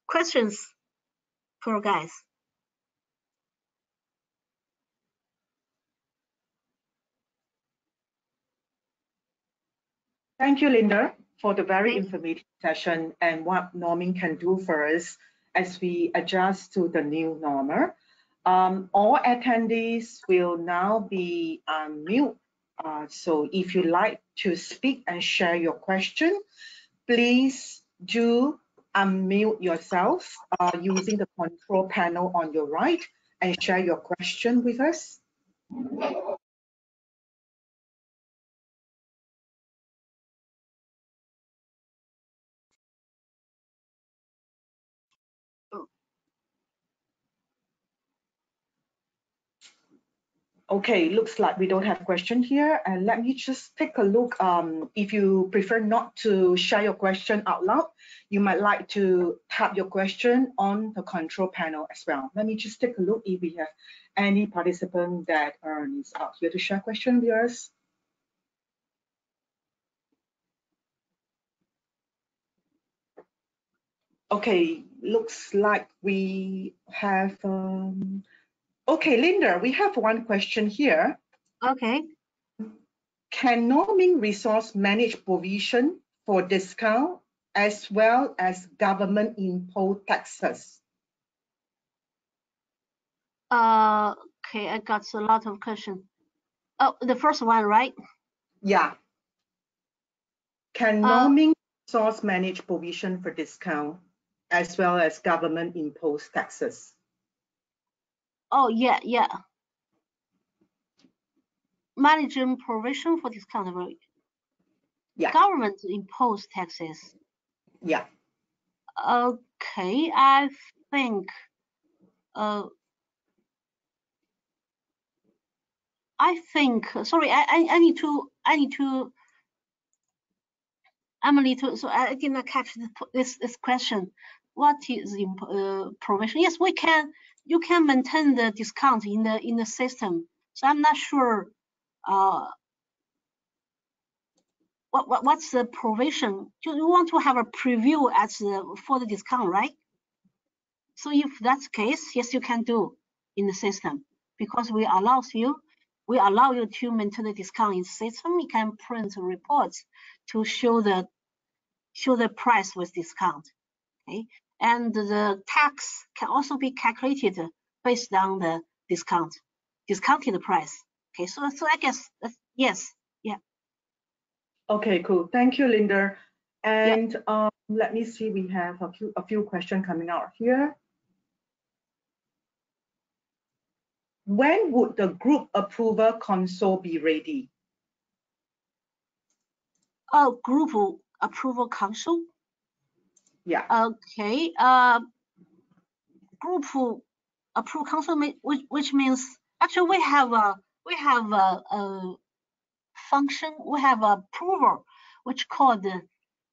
questions for guys? Thank you, Linda, for the very informative session and what norming can do for us as we adjust to the new normal. All attendees will now be on mute. So if you'd like to speak and share your question, please do unmute yourself using the control panel on your right and share your question with us. Okay, looks like we don't have a question here. And let me just take a look. If you prefer not to share your question out loud, you might like to tap your question on the control panel as well. Let me just take a look if we have any participant that is out here to share question with us. Okay, looks like we have, okay, Linda, we have one question here. Okay. Can norming resource manage provision for discount as well as government imposed taxes? Okay, I got a lot of questions. Oh, the first one, right? Yeah. Can norming resource manage provision for discount as well as government imposed taxes? Oh, yeah. Managing provision for discount, right? Yeah. Government imposed taxes. Yeah. Okay, I think sorry, I need to Emily too. So I did not catch this question. What is the provision? Yes, we can. You can maintain the discount in the system. So I'm not sure. What's the provision? You want to have a preview for the discount, right? So if that's the case, yes, you can do in the system because we allow you to maintain the discount in the system. You can print reports to show the price with discount. Okay, and the tax can also be calculated based on the discounted price. Okay, so I guess yes, yeah. Okay, cool. Thank you, Linda. And yeah. Let me see. We have a few questions coming out here. When would the group approval console be ready? Oh, group approval console. Yeah. Okay. Group approval console, which means actually we have a function. We have a approval which called the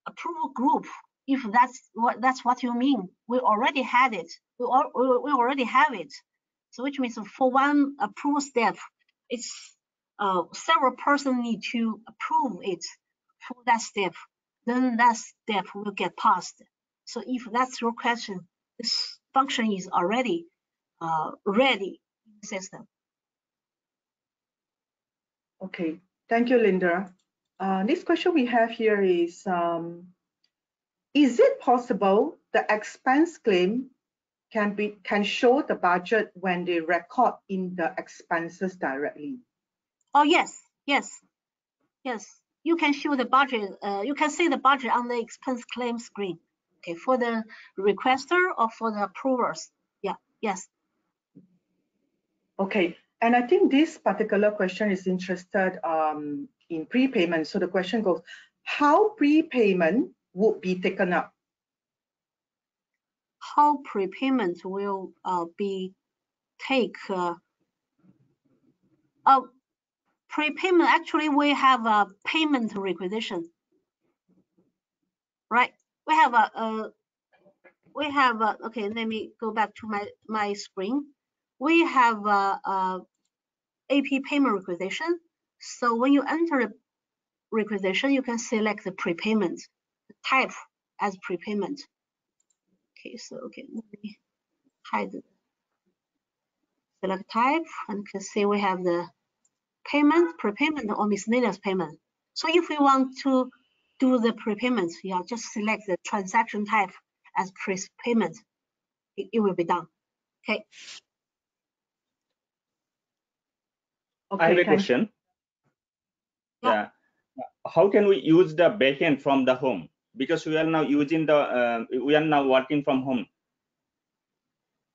approval group. If that's what you mean, we already had it. We already have it. So which means for one approval step, it's several persons need to approve it for that step. Then that step will get passed. So if that's your question, this function is already ready in the system. Okay, thank you, Linda. Next question we have here is it possible the expense claim can show the budget when they record in the expenses directly? Oh yes. You can show the budget. You can see the budget on the expense claim screen. Okay, for the requester or for the approvers. Yeah. Yes. Okay, and I think this particular question is interested in prepayment. So the question goes, how prepayment would be taken up? How prepayment will be prepayment, actually we have a payment requisition, right? Okay, let me go back to my screen. We have a AP payment requisition. So when you enter the requisition, you can select the prepayment type as prepayment. Okay, so let me hide it. Select type, and you can see we have the payment, prepayment, or miscellaneous payment. So if we want to do the prepayment, just select the transaction type as prepayment. It will be done. Okay. I have a question. Yeah. How can we use the backend from the home? Because we are now using the we are now working from home.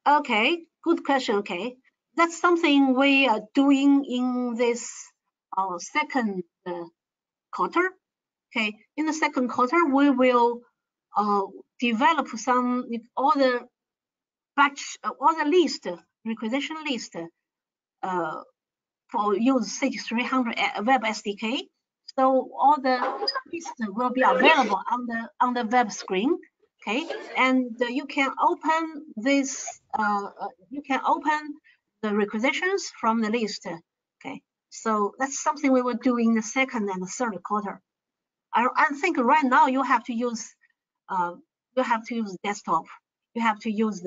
Okay, good question. Okay, that's something we are doing in this second quarter. Okay, in the second quarter, we will develop all the list, requisition list for use Sage 300 Web SDK. So all the lists will be available on the web screen. Okay, and you can open this. You can open the requisitions from the list. Okay, so that's something we will do in the second and the third quarter. I think right now you have to use desktop. You have to use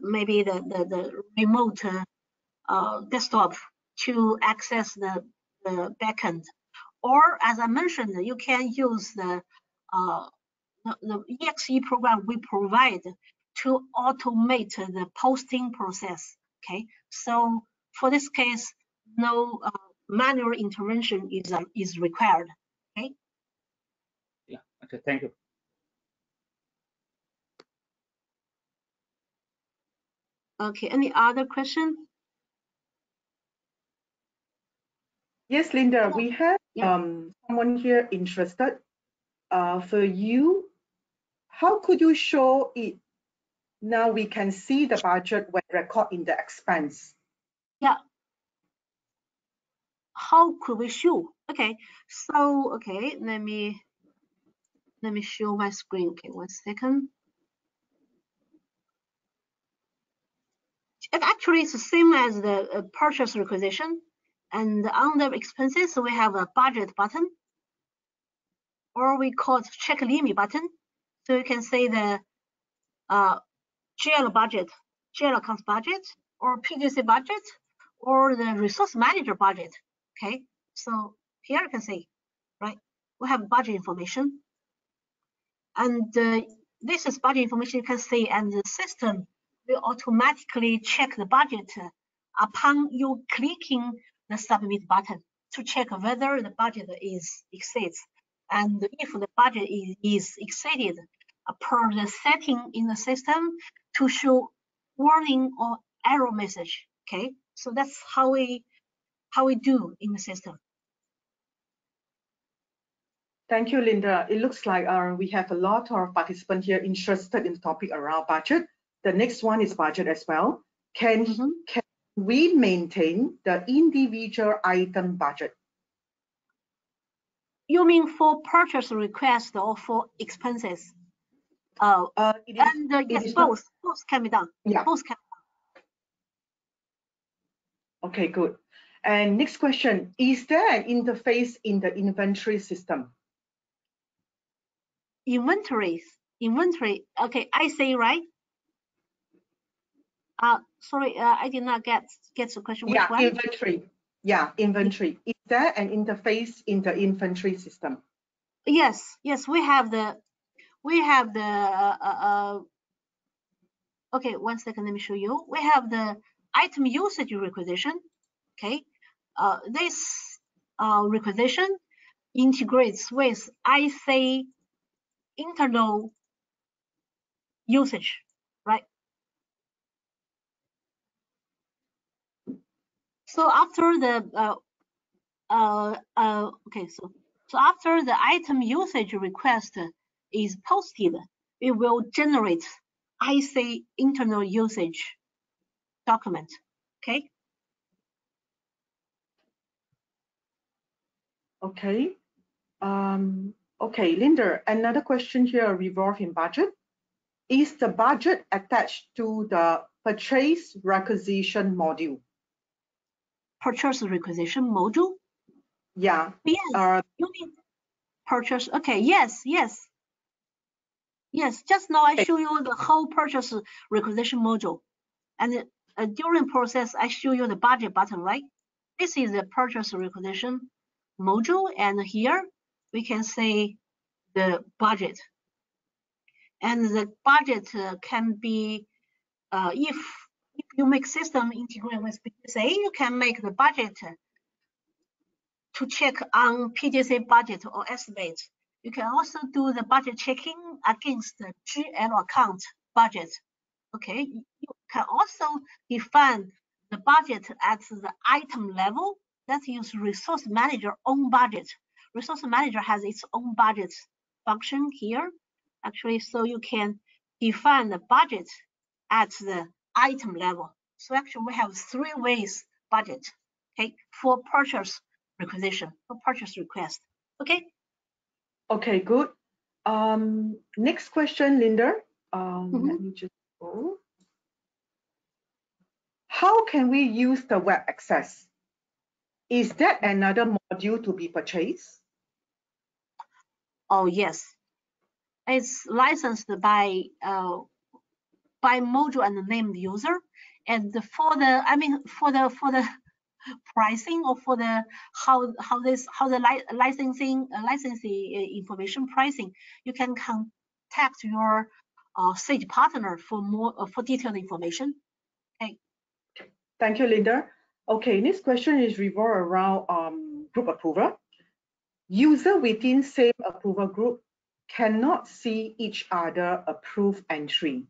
maybe the remote desktop to access the backend, or as I mentioned, you can use the EXE program we provide to automate the posting process. Okay, so for this case, no manual intervention is required. Okay. Yeah. Okay. Thank you. Okay. Any other question? Yes, Linda, we have someone here interested. For you, how could you show it? Now we can see the budget when record in the expense. Yeah. How could we show? Okay, so let me show my screen. Okay, 1 second. It actually is the same as the purchase requisition, and under expenses we have a budget button, or we call it check limit button. So you can say the GL budget, GL accounts budget, or PGC budget, or the resource manager budget. Okay, so here you can see, right? We have budget information, and this is budget information you can see, and the system will automatically check the budget upon you clicking the submit button to check whether the budget exceeds, and if the budget is exceeded per the setting in the system to show warning or error message. Okay, so that's how we do in the system. Thank you, Linda. It looks like we have a lot of participants here interested in the topic around budget. The next one is budget as well. Can we maintain the individual item budget? You mean for purchase request or for expenses? Yes, both can be done. Yeah. Both can be done. Okay, good. And next question, is there an interface in the inventory system? inventory. Okay, I say right. Sorry, I did not get the question. Which one? Inventory. Yeah, inventory. Is there an interface in the inventory system? Yes, we have the okay, 1 second, let me show you. We have the item usage requisition. Okay, this requisition integrates with IC internal usage, right? So after the okay, so after the item usage request is posted, it will generate IC internal usage document. Okay. Okay. Okay, Linda, another question here revolving budget. Is the budget attached to the purchase requisition module? Purchase requisition module? Yeah. Yes, you mean purchase. Okay, yes. Just now I show you the whole purchase requisition module. And during process, I show you the budget button, right? This is the purchase requisition module. And here we can say the budget. And the budget can be, if you make system integrate with PDCA, you can make the budget to check on PDCA budget or estimate. You can also do the budget checking against the GL account budget. Okay, you can also define the budget at the item level. Let's use resource manager own budget. Resource manager has its own budget function here, actually, so you can define the budget at the item level. So actually we have 3 ways budget, okay, for purchase requisition, for purchase request. Okay. Okay, good. Next question, Linda. Let me just go. How can we use the web access? Is that another module to be purchased? Oh yes, it's licensed by module and named user, and for the pricing or for the how the licensing information pricing, you can contact your Sage partner for more for detailed information. Okay. Thank you, Linda. Okay, next question is revolved around group approval. User within same approval group cannot see each other approve entry.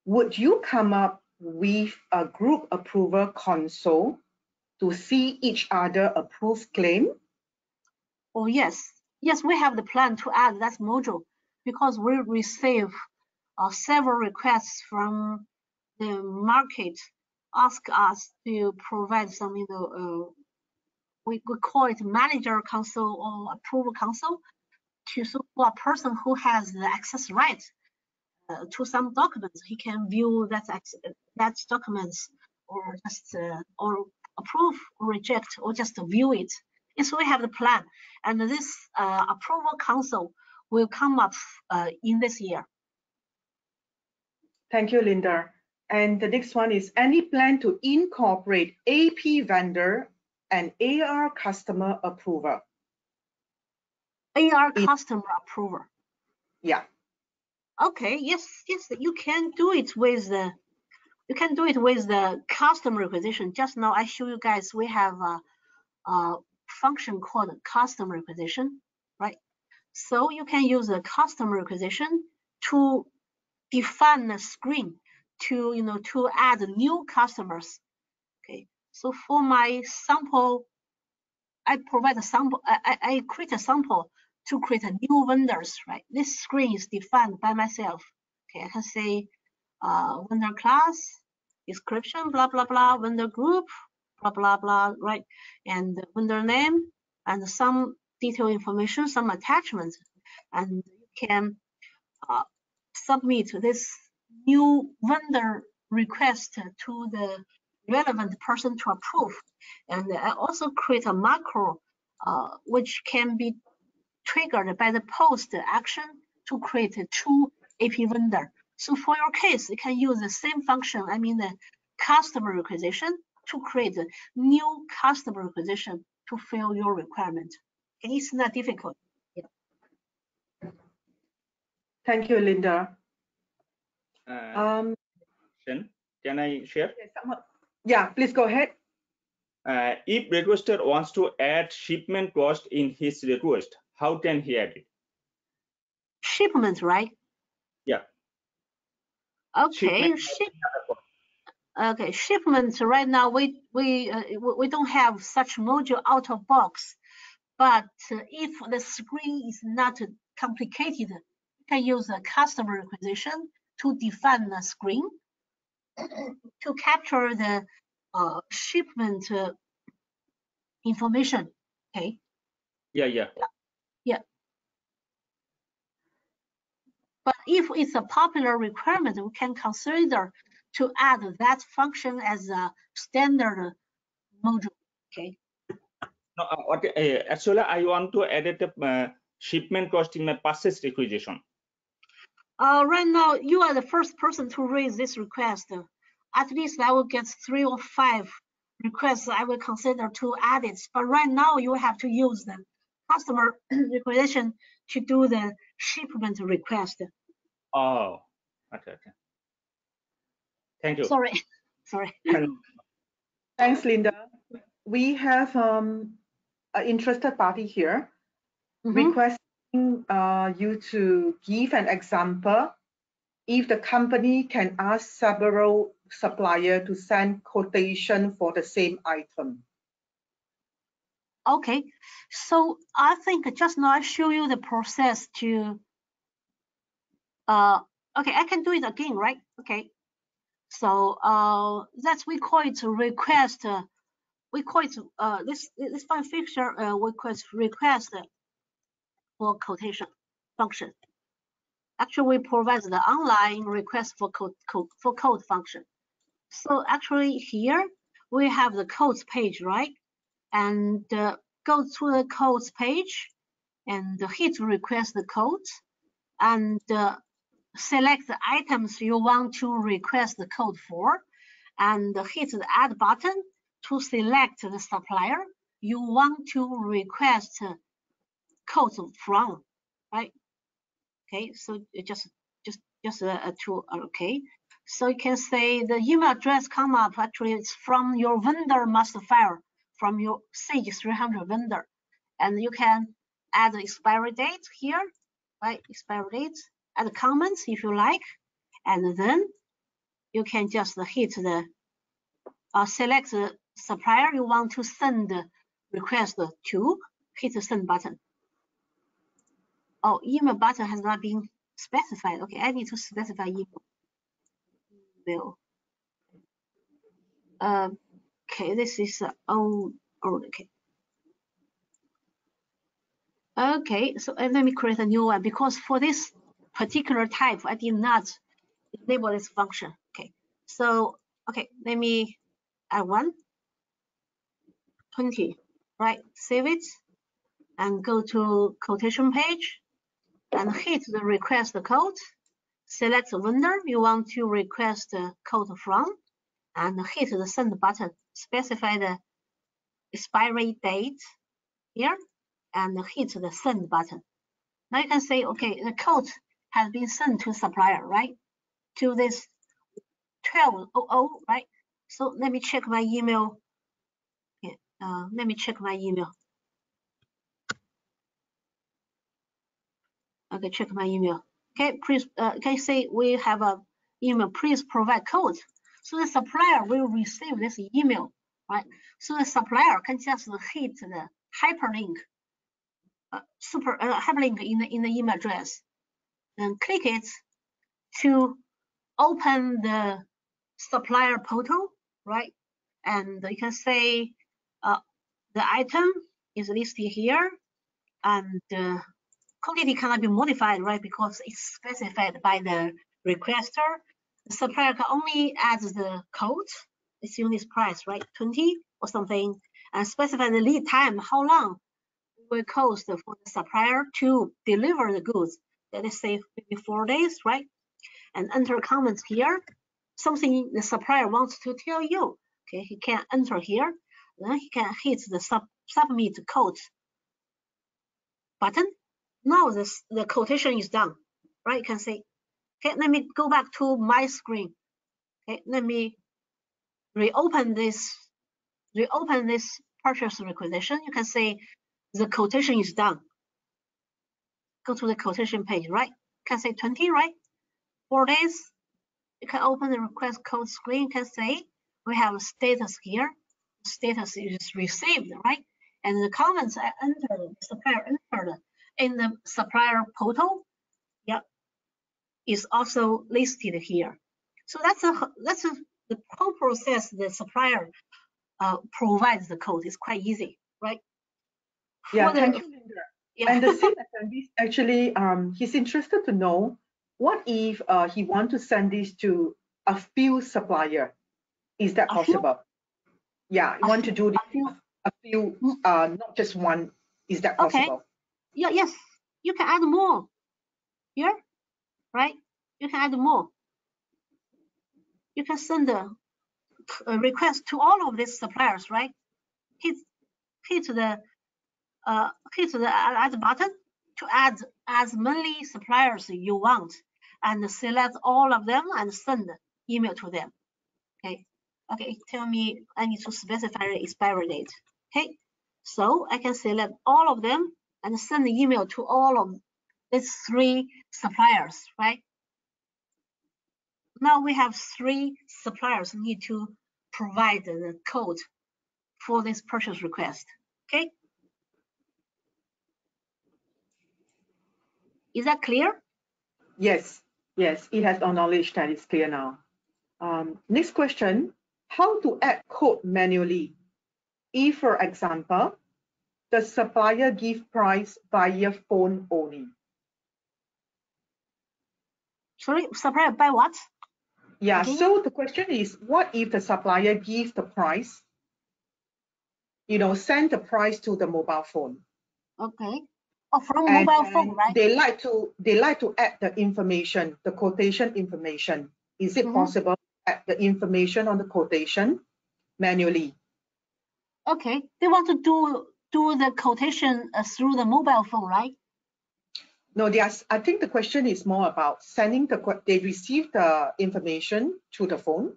Would you come up with a group approval console to see each other approve claim? Oh yes, we have the plan to add that module because we receive several requests from the market, ask us to provide some, we call it manager console or approval console, for a person who has the access right to some documents. He can view that documents or just or approve or reject or just view it. And so we have the plan, and this approval console will come up in this year. Thank you, Linda. And the next one is, any plan to incorporate AP vendor and AR customer approval? AR customer approval. Yeah. Okay. Yes. You can do it with the customer requisition. Just now I show you guys we have a function called customer requisition, right? So you can use a customer requisition to define the screen to add new customers. Okay. So for my sample, I provide a sample. I create a sample to create a new vendors, right? This screen is defined by myself. Okay, I can say vendor class, description, blah, blah, blah, vendor group, blah, blah, blah, right? And the vendor name and some detailed information, some attachments. And you can submit this new vendor request to the relevant person to approve. And I also create a macro which can be triggered by the post action to create a true AP vendor. So for your case, you can use the same function, I mean the customer requisition, to create a new customer requisition to fill your requirement. Okay, it's not difficult. Yeah. Thank you, Linda. Can I share? Yeah, please go ahead. If requester wants to add shipment cost in his request, how can he add it? Shipment, right? Yeah. Okay. Shipment. Right now we don't have such module out of box, but if the screen is not complicated, you can use a customer requisition to define the screen to capture the shipment information. Okay. Yeah. But if it's a popular requirement, we can consider to add that function as a standard module. Okay. No, actually, I want to add a shipment cost in my purchase requisition. Right now, you are the first person to raise this request. At least I will get 3 or 5 requests I will consider to add it. But right now, you have to use the customer requisition to do the shipment request. Oh, okay. Thank you. Sorry. Thanks, Linda. We have an interested party here requesting you to give an example if the company can ask several suppliers to send quotation for the same item. Okay, so I think just now I show you the process to okay, I can do it again, right? Okay, so that's we call it request. We call it this file fixture we call it request for quotation function. Actually, we provide the online request for quote function. So actually here we have the quotes page, right? And go to the quotes page and hit request the quote and select the items you want to request the code for and hit the add button to select the supplier you want to request codes from, right? Okay, so it just a tool. Okay, so you can say the email address come up. Actually, it's from your vendor master file from your Sage 300 vendor, and you can add the expiry date here, right? Expiry date, add comments if you like, and then you can just hit the select the supplier you want to send the request to, hit the send button. Oh, email button has not been specified. Okay, I need to specify email. Okay, this is okay. Okay, so let me create a new one because for this particular type, I did not enable this function. Okay, so okay, let me add 20, right? Save it and go to quotation page and hit the request code. Select the vendor you want to request the code from and hit the send button. Specify the expiry date here and hit the send button. Now you can say, okay, the code has been sent to supplier, right? To this 1200, right? So let me check my email. Okay, let me check my email. Okay, check my email. Okay, please, can you say we have a email, please provide code. So the supplier will receive this email, right? So the supplier can just hit the hyperlink, hyperlink in the email address, then click it to open the supplier portal, right? And you can say the item is listed here, and quantity cannot be modified, right? Because it's specified by the requester. The supplier can only add the code, assume this price, right? 20 or something, and specify the lead time, how long we will cost for the supplier to deliver the goods. Let us say maybe 4 days, right? And enter comments here. Something the supplier wants to tell you. Okay, he can enter here. Then he can hit the submit quote button. Now the quotation is done, right? You can say, okay, let me go back to my screen. Okay, let me reopen this purchase requisition. You can say the quotation is done. Go to the quotation page, right? You can say 20, right? 4 days. You can open the request code screen. You can say we have a status here. Status is received, right? And the comments I entered, the supplier entered in the supplier portal, yeah, is also listed here. So that's the whole process. The supplier provides the code. It's quite easy, right? Yeah, thank you, Linda. Yeah. And the same attendee actually, he's interested to know what if he want to send this to a few supplier. Is that possible? Yeah, you want to do a few, not just one. Is that possible? Okay. Yeah, yes. You can add more here, right? You can add more. You can send a request to all of these suppliers, right? Hit the add button to add as many suppliers you want, and select all of them and send email to them. Okay, tell me I need to specify the expiry date. Okay, so I can select all of them and send the email to all of these 3 suppliers, right? Now we have 3 suppliers need to provide the code for this purchase request. Okay, is that clear? Yes, it has acknowledged that it's clear now. Next question, how to add code manually? If, for example, the supplier give price via phone only. Sorry, supplier by what? Yeah, okay. So the question is, what if the supplier gives the price, send the price to the mobile phone? Okay. Oh, from mobile phone, right? They like to add the information, the quotation information. Is it possible to add the information on the quotation manually? Okay, they want to do the quotation through the mobile phone, right? No, I think the question is more about sending they receive the information to the phone,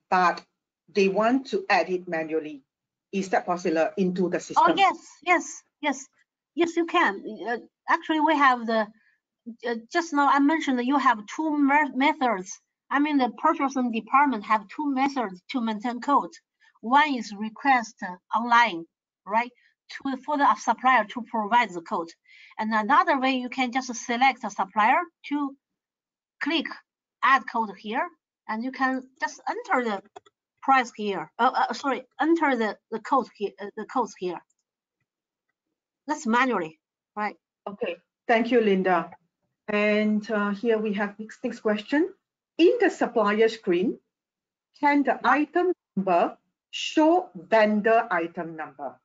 but they want to add it manually. Is that possible into the system? Oh, yes, you can. Actually, we have the, just now I mentioned that you have 2 methods. I mean, the purchasing department have 2 methods to maintain code. One is request online, right? For the supplier to provide the code. And another way, you can just select a supplier to click add code here, and you can just enter the price here. Enter the code here. The codes here. That's manually, right? Okay, thank you, Linda. And here we have next question. In the supplier screen, can the item number show vendor item number?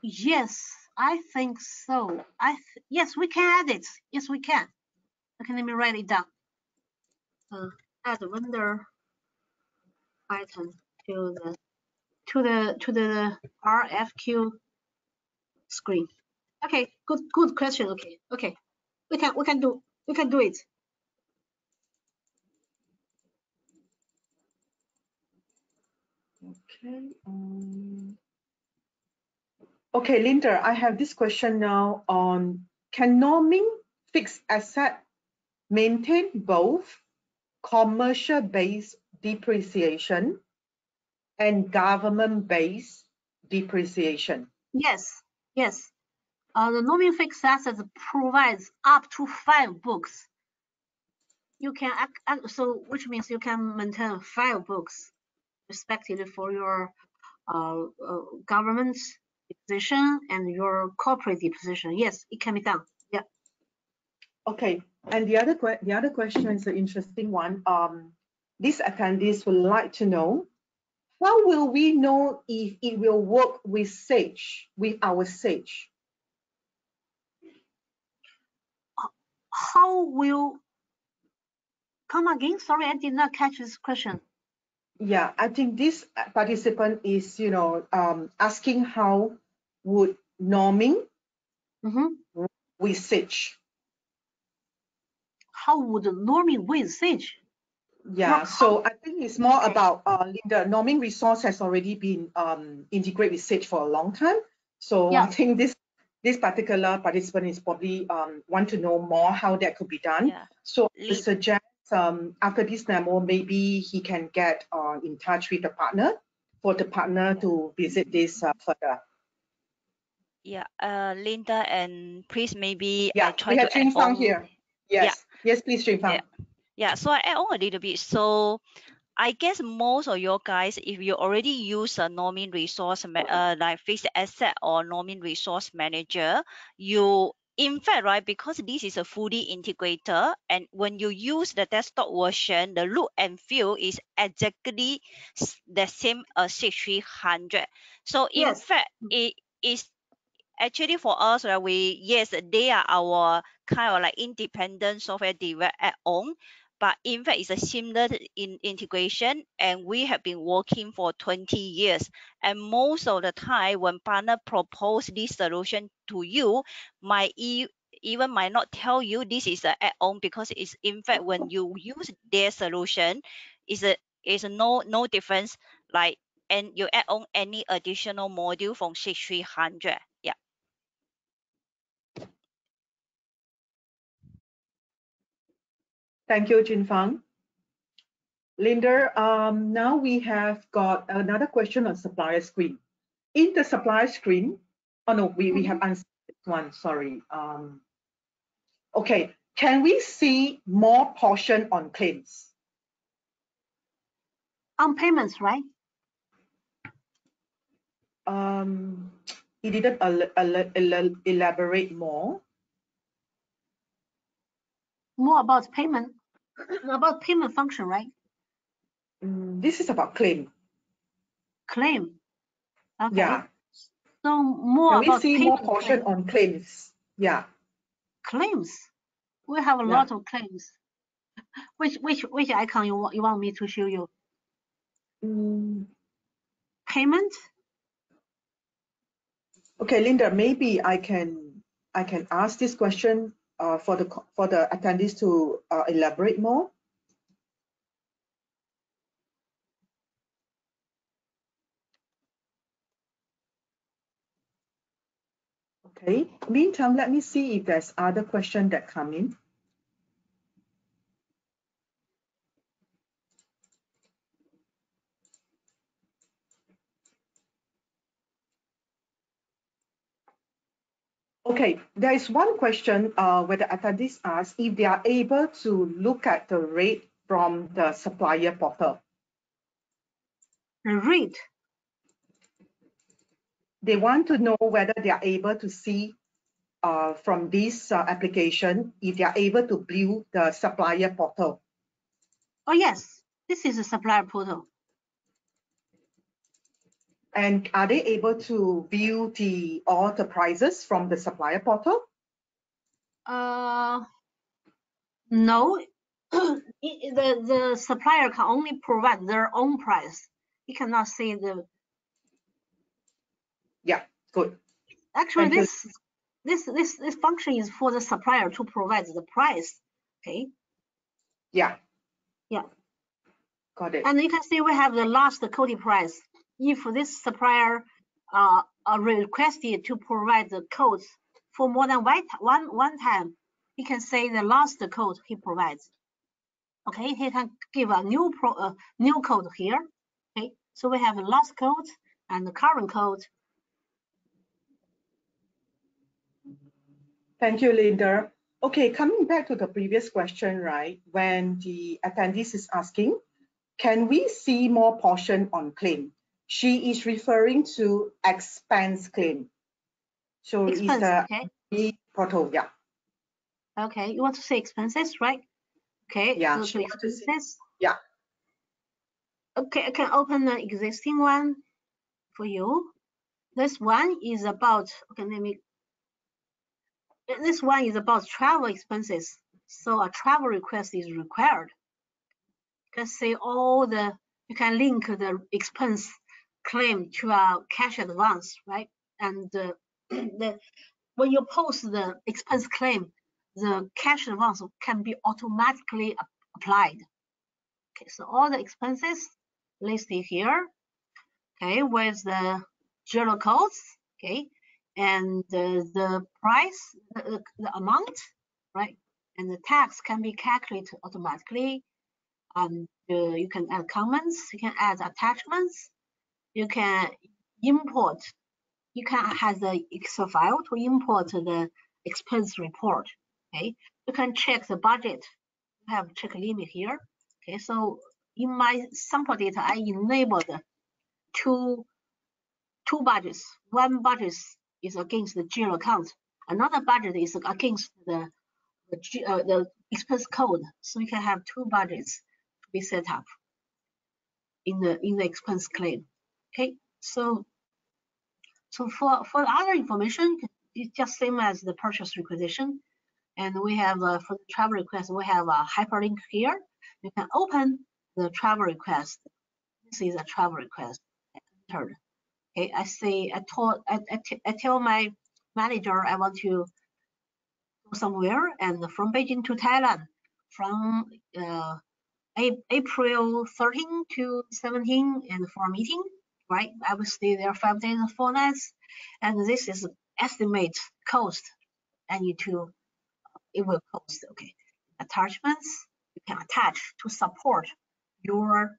Yes, I think so. Yes, we can add it. Yes, we can. Okay, let me write it down. Add vendor item to the RFQ screen. Okay, good question. Okay, we can do it. Okay. Okay, Linda, I have this question now on, can norming fixed asset maintain both commercial-based depreciation and government-based depreciation? Yes. The norming fixed assets provides up to 5 books. You can which means you can maintain 5 books respectively for your government depreciation and your corporate depreciation. Yes, it can be done. Yeah. Okay, and the other question is an interesting one. These attendees would like to know, how will we know if it will work with Sage, with our Sage? How will, come again? Sorry, I did not catch this question. Yeah, I think this participant is, asking how would norming with Sage. How would norming with Sage? Yeah, so I think it's more about the norming resource has already been integrated with Sage for a long time. So yeah. I think this particular participant is probably want to know more how that could be done. Yeah. So I suggest after this demo, maybe he can get in touch with the partner for the partner to visit this further. Yeah, Linda, and please maybe I try to add on here. Yes, yes, please, Jun-Fang. Yeah, so I add on a little bit. So I guess most of your guys, if you already use a norming resource like fixed asset or norming resource manager, you in fact, right, because this is a fully integrator, and when you use the desktop version, the look and feel is exactly the same as 6300. So in fact, it is actually for us, right, they are our kind of like independent software developed add-on, but in fact it's a similar integration, and we have been working for 20 years. And most of the time when partner propose this solution to you, even might not tell you this is an add-on, because it's in fact when you use their solution, is no difference, like, and you add on any additional module from 6300. Yeah. Thank you, Jun-Fang. Linda, now we have got another question on supplier screen. In the supplier screen, oh no, we have answered this one, sorry. Okay, can we see more portion on claims? On payments, right? He didn't elaborate more. More about payment, about payment function, right? This is about claim. Claim. Okay. Yeah. So more about Can we see more portion on claims? Yeah. Claims. We have a lot of claims. Which icon you want me to show you? Payment. Okay, Linda. Maybe I can ask this question for the attendees to elaborate more. Okay. Meantime, let me see if there's other questions that come in. Okay, there is one question where the attendees ask if they are able to look at the rate from the supplier portal. The rate? They want to know whether they are able to see from this application, if they are able to view the supplier portal. Oh yes, this is a supplier portal. And are they able to view all the prices from the supplier portal? No, the supplier can only provide their own price. He cannot see the. Yeah, good. Actually, this function is for the supplier to provide the price. Okay. Yeah. Yeah. Got it. And you can see we have the last quoted price. If this supplier requested to provide the codes for more than one time, he can say the last code he provides. Okay, he can give a new code here. Okay, so we have the last code and the current code. Thank you, Linda. Okay, coming back to the previous question, right? When the attendees is asking, can we see more portion on claim? She is referring to expense claim. So expense, it's the portal, yeah. Okay, you want to say expenses, right? Okay, yeah, go to expenses. Yeah. Okay, I can open the existing one for you. This one is about, this one is about travel expenses. So a travel request is required. You can see you can link the expense claim to a cash advance, right? And when you post the expense claim, the cash advance can be automatically applied. Okay, so all the expenses listed here, okay, with the journal codes, okay, and the price, the amount, right, and the tax can be calculated automatically. And you can add comments, you can add attachments, you can import, you can have the Excel file to import the expense report. Okay, you can check the budget. You have check limit here. Okay, so in my sample data, I enabled two budgets. One budget is against the general account. Another budget is against the expense code. So you can have two budgets to be set up in the expense claim. Okay, so for the other information, it's just same as the purchase requisition. And we have for the travel request, we have a hyperlink here. You can open the travel request. This is a travel request entered. Okay, I tell my manager I want to go somewhere, and from Beijing to Thailand, from April 13 to 17, and for a meeting, right? I will stay there 5 days and 4 nights, and this is estimate cost. It will cost. Okay, attachments you can attach to support your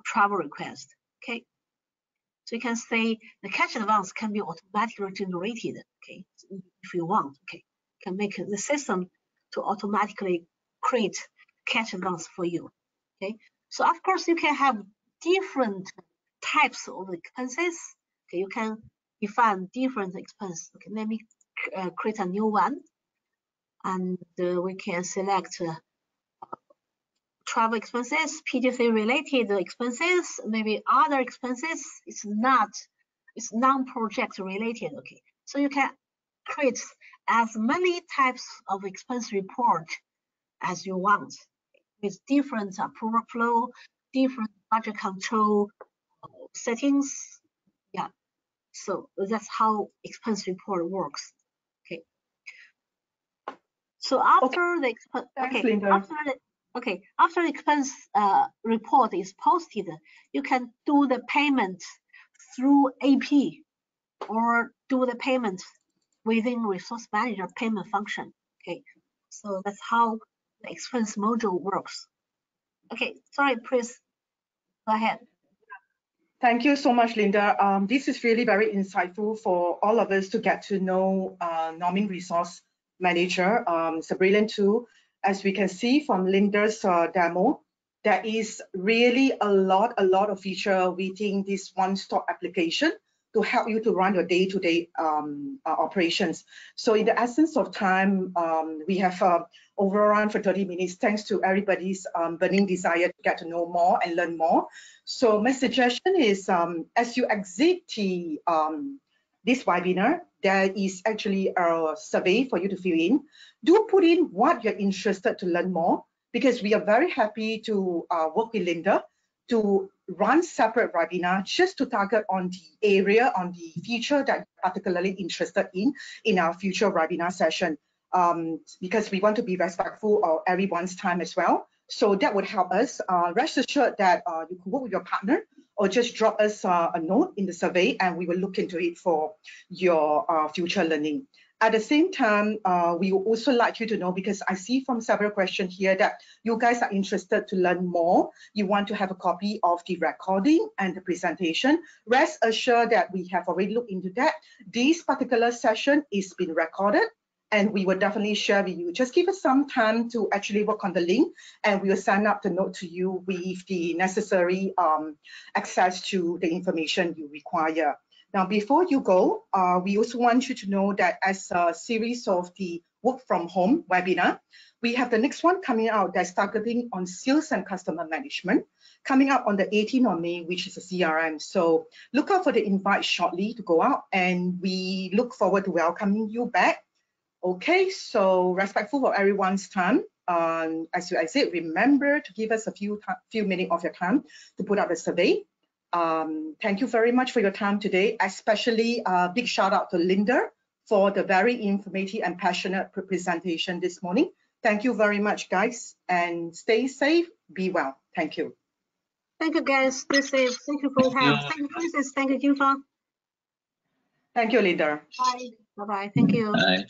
travel request. Okay, so you can say the cash advance can be automatically generated. Okay, if you want. Okay, you can make the system to automatically create cash advance for you. Okay, so of course you can have different types of expenses. Okay, you can define different expense. Okay, let me create a new one, and we can select travel expenses, PTC related expenses, maybe other expenses. It's non-project related. Okay, so you can create as many types of expense report as you want, with different approval flow, different budget control settings. Yeah, so that's how expense report works. Okay. So after the after the expense report is posted, you can do the payment through AP or do the payment within Resource Manager payment function. Okay, so that's how the expense module works. Okay, sorry, please go ahead. Thank you so much, Linda. This is really very insightful for all of us to get to know Norming Resource Manager. It's a brilliant tool. As we can see from Linda's demo, there is really a lot of feature within this one-stop application to help you to run your day-to-day operations. So in the essence of time, we have overrun for 30 minutes, thanks to everybody's burning desire to get to know more and learn more. So my suggestion is, as you exit the, this webinar, there is actually a survey for you to fill in. Do put in what you're interested to learn more, because we are very happy to work with Linda to run separate webinar just to target on the area, on the feature that you're particularly interested in our future webinar session, because we want to be respectful of everyone's time as well. So that would help us. Rest assured that you can work with your partner or just drop us a note in the survey, and we will look into it for your future learning. At the same time, we would also like you to know, because I see from several questions here that you guys are interested to learn more. You want to have a copy of the recording and the presentation. Rest assured that we have already looked into that. This particular session is being recorded, and we will definitely share with you. Just give us some time to actually work on the link, and we will send up the note to you with the necessary access to the information you require. Now, before you go, we also want you to know that as a series of the work from home webinar. We have the next one coming out that's targeting on sales and customer management, coming up on the 18th of May, which is a CRM. So look out for the invite shortly to go out, and we look forward to welcoming you back. Okay, so respectful of everyone's time. As I said, remember to give us a few minutes of your time to put out the survey. Thank you very much for your time today, especially a big shout out to Linda for the very informative and passionate presentation this morning. Thank you very much, guys, and stay safe, be well. Thank you. Thank you, guys. Stay safe. Thank you for your time. Thank you, Francis. Thank you, Jinfa. Thank you, Linda. Bye. Bye-bye. Thank you. Bye.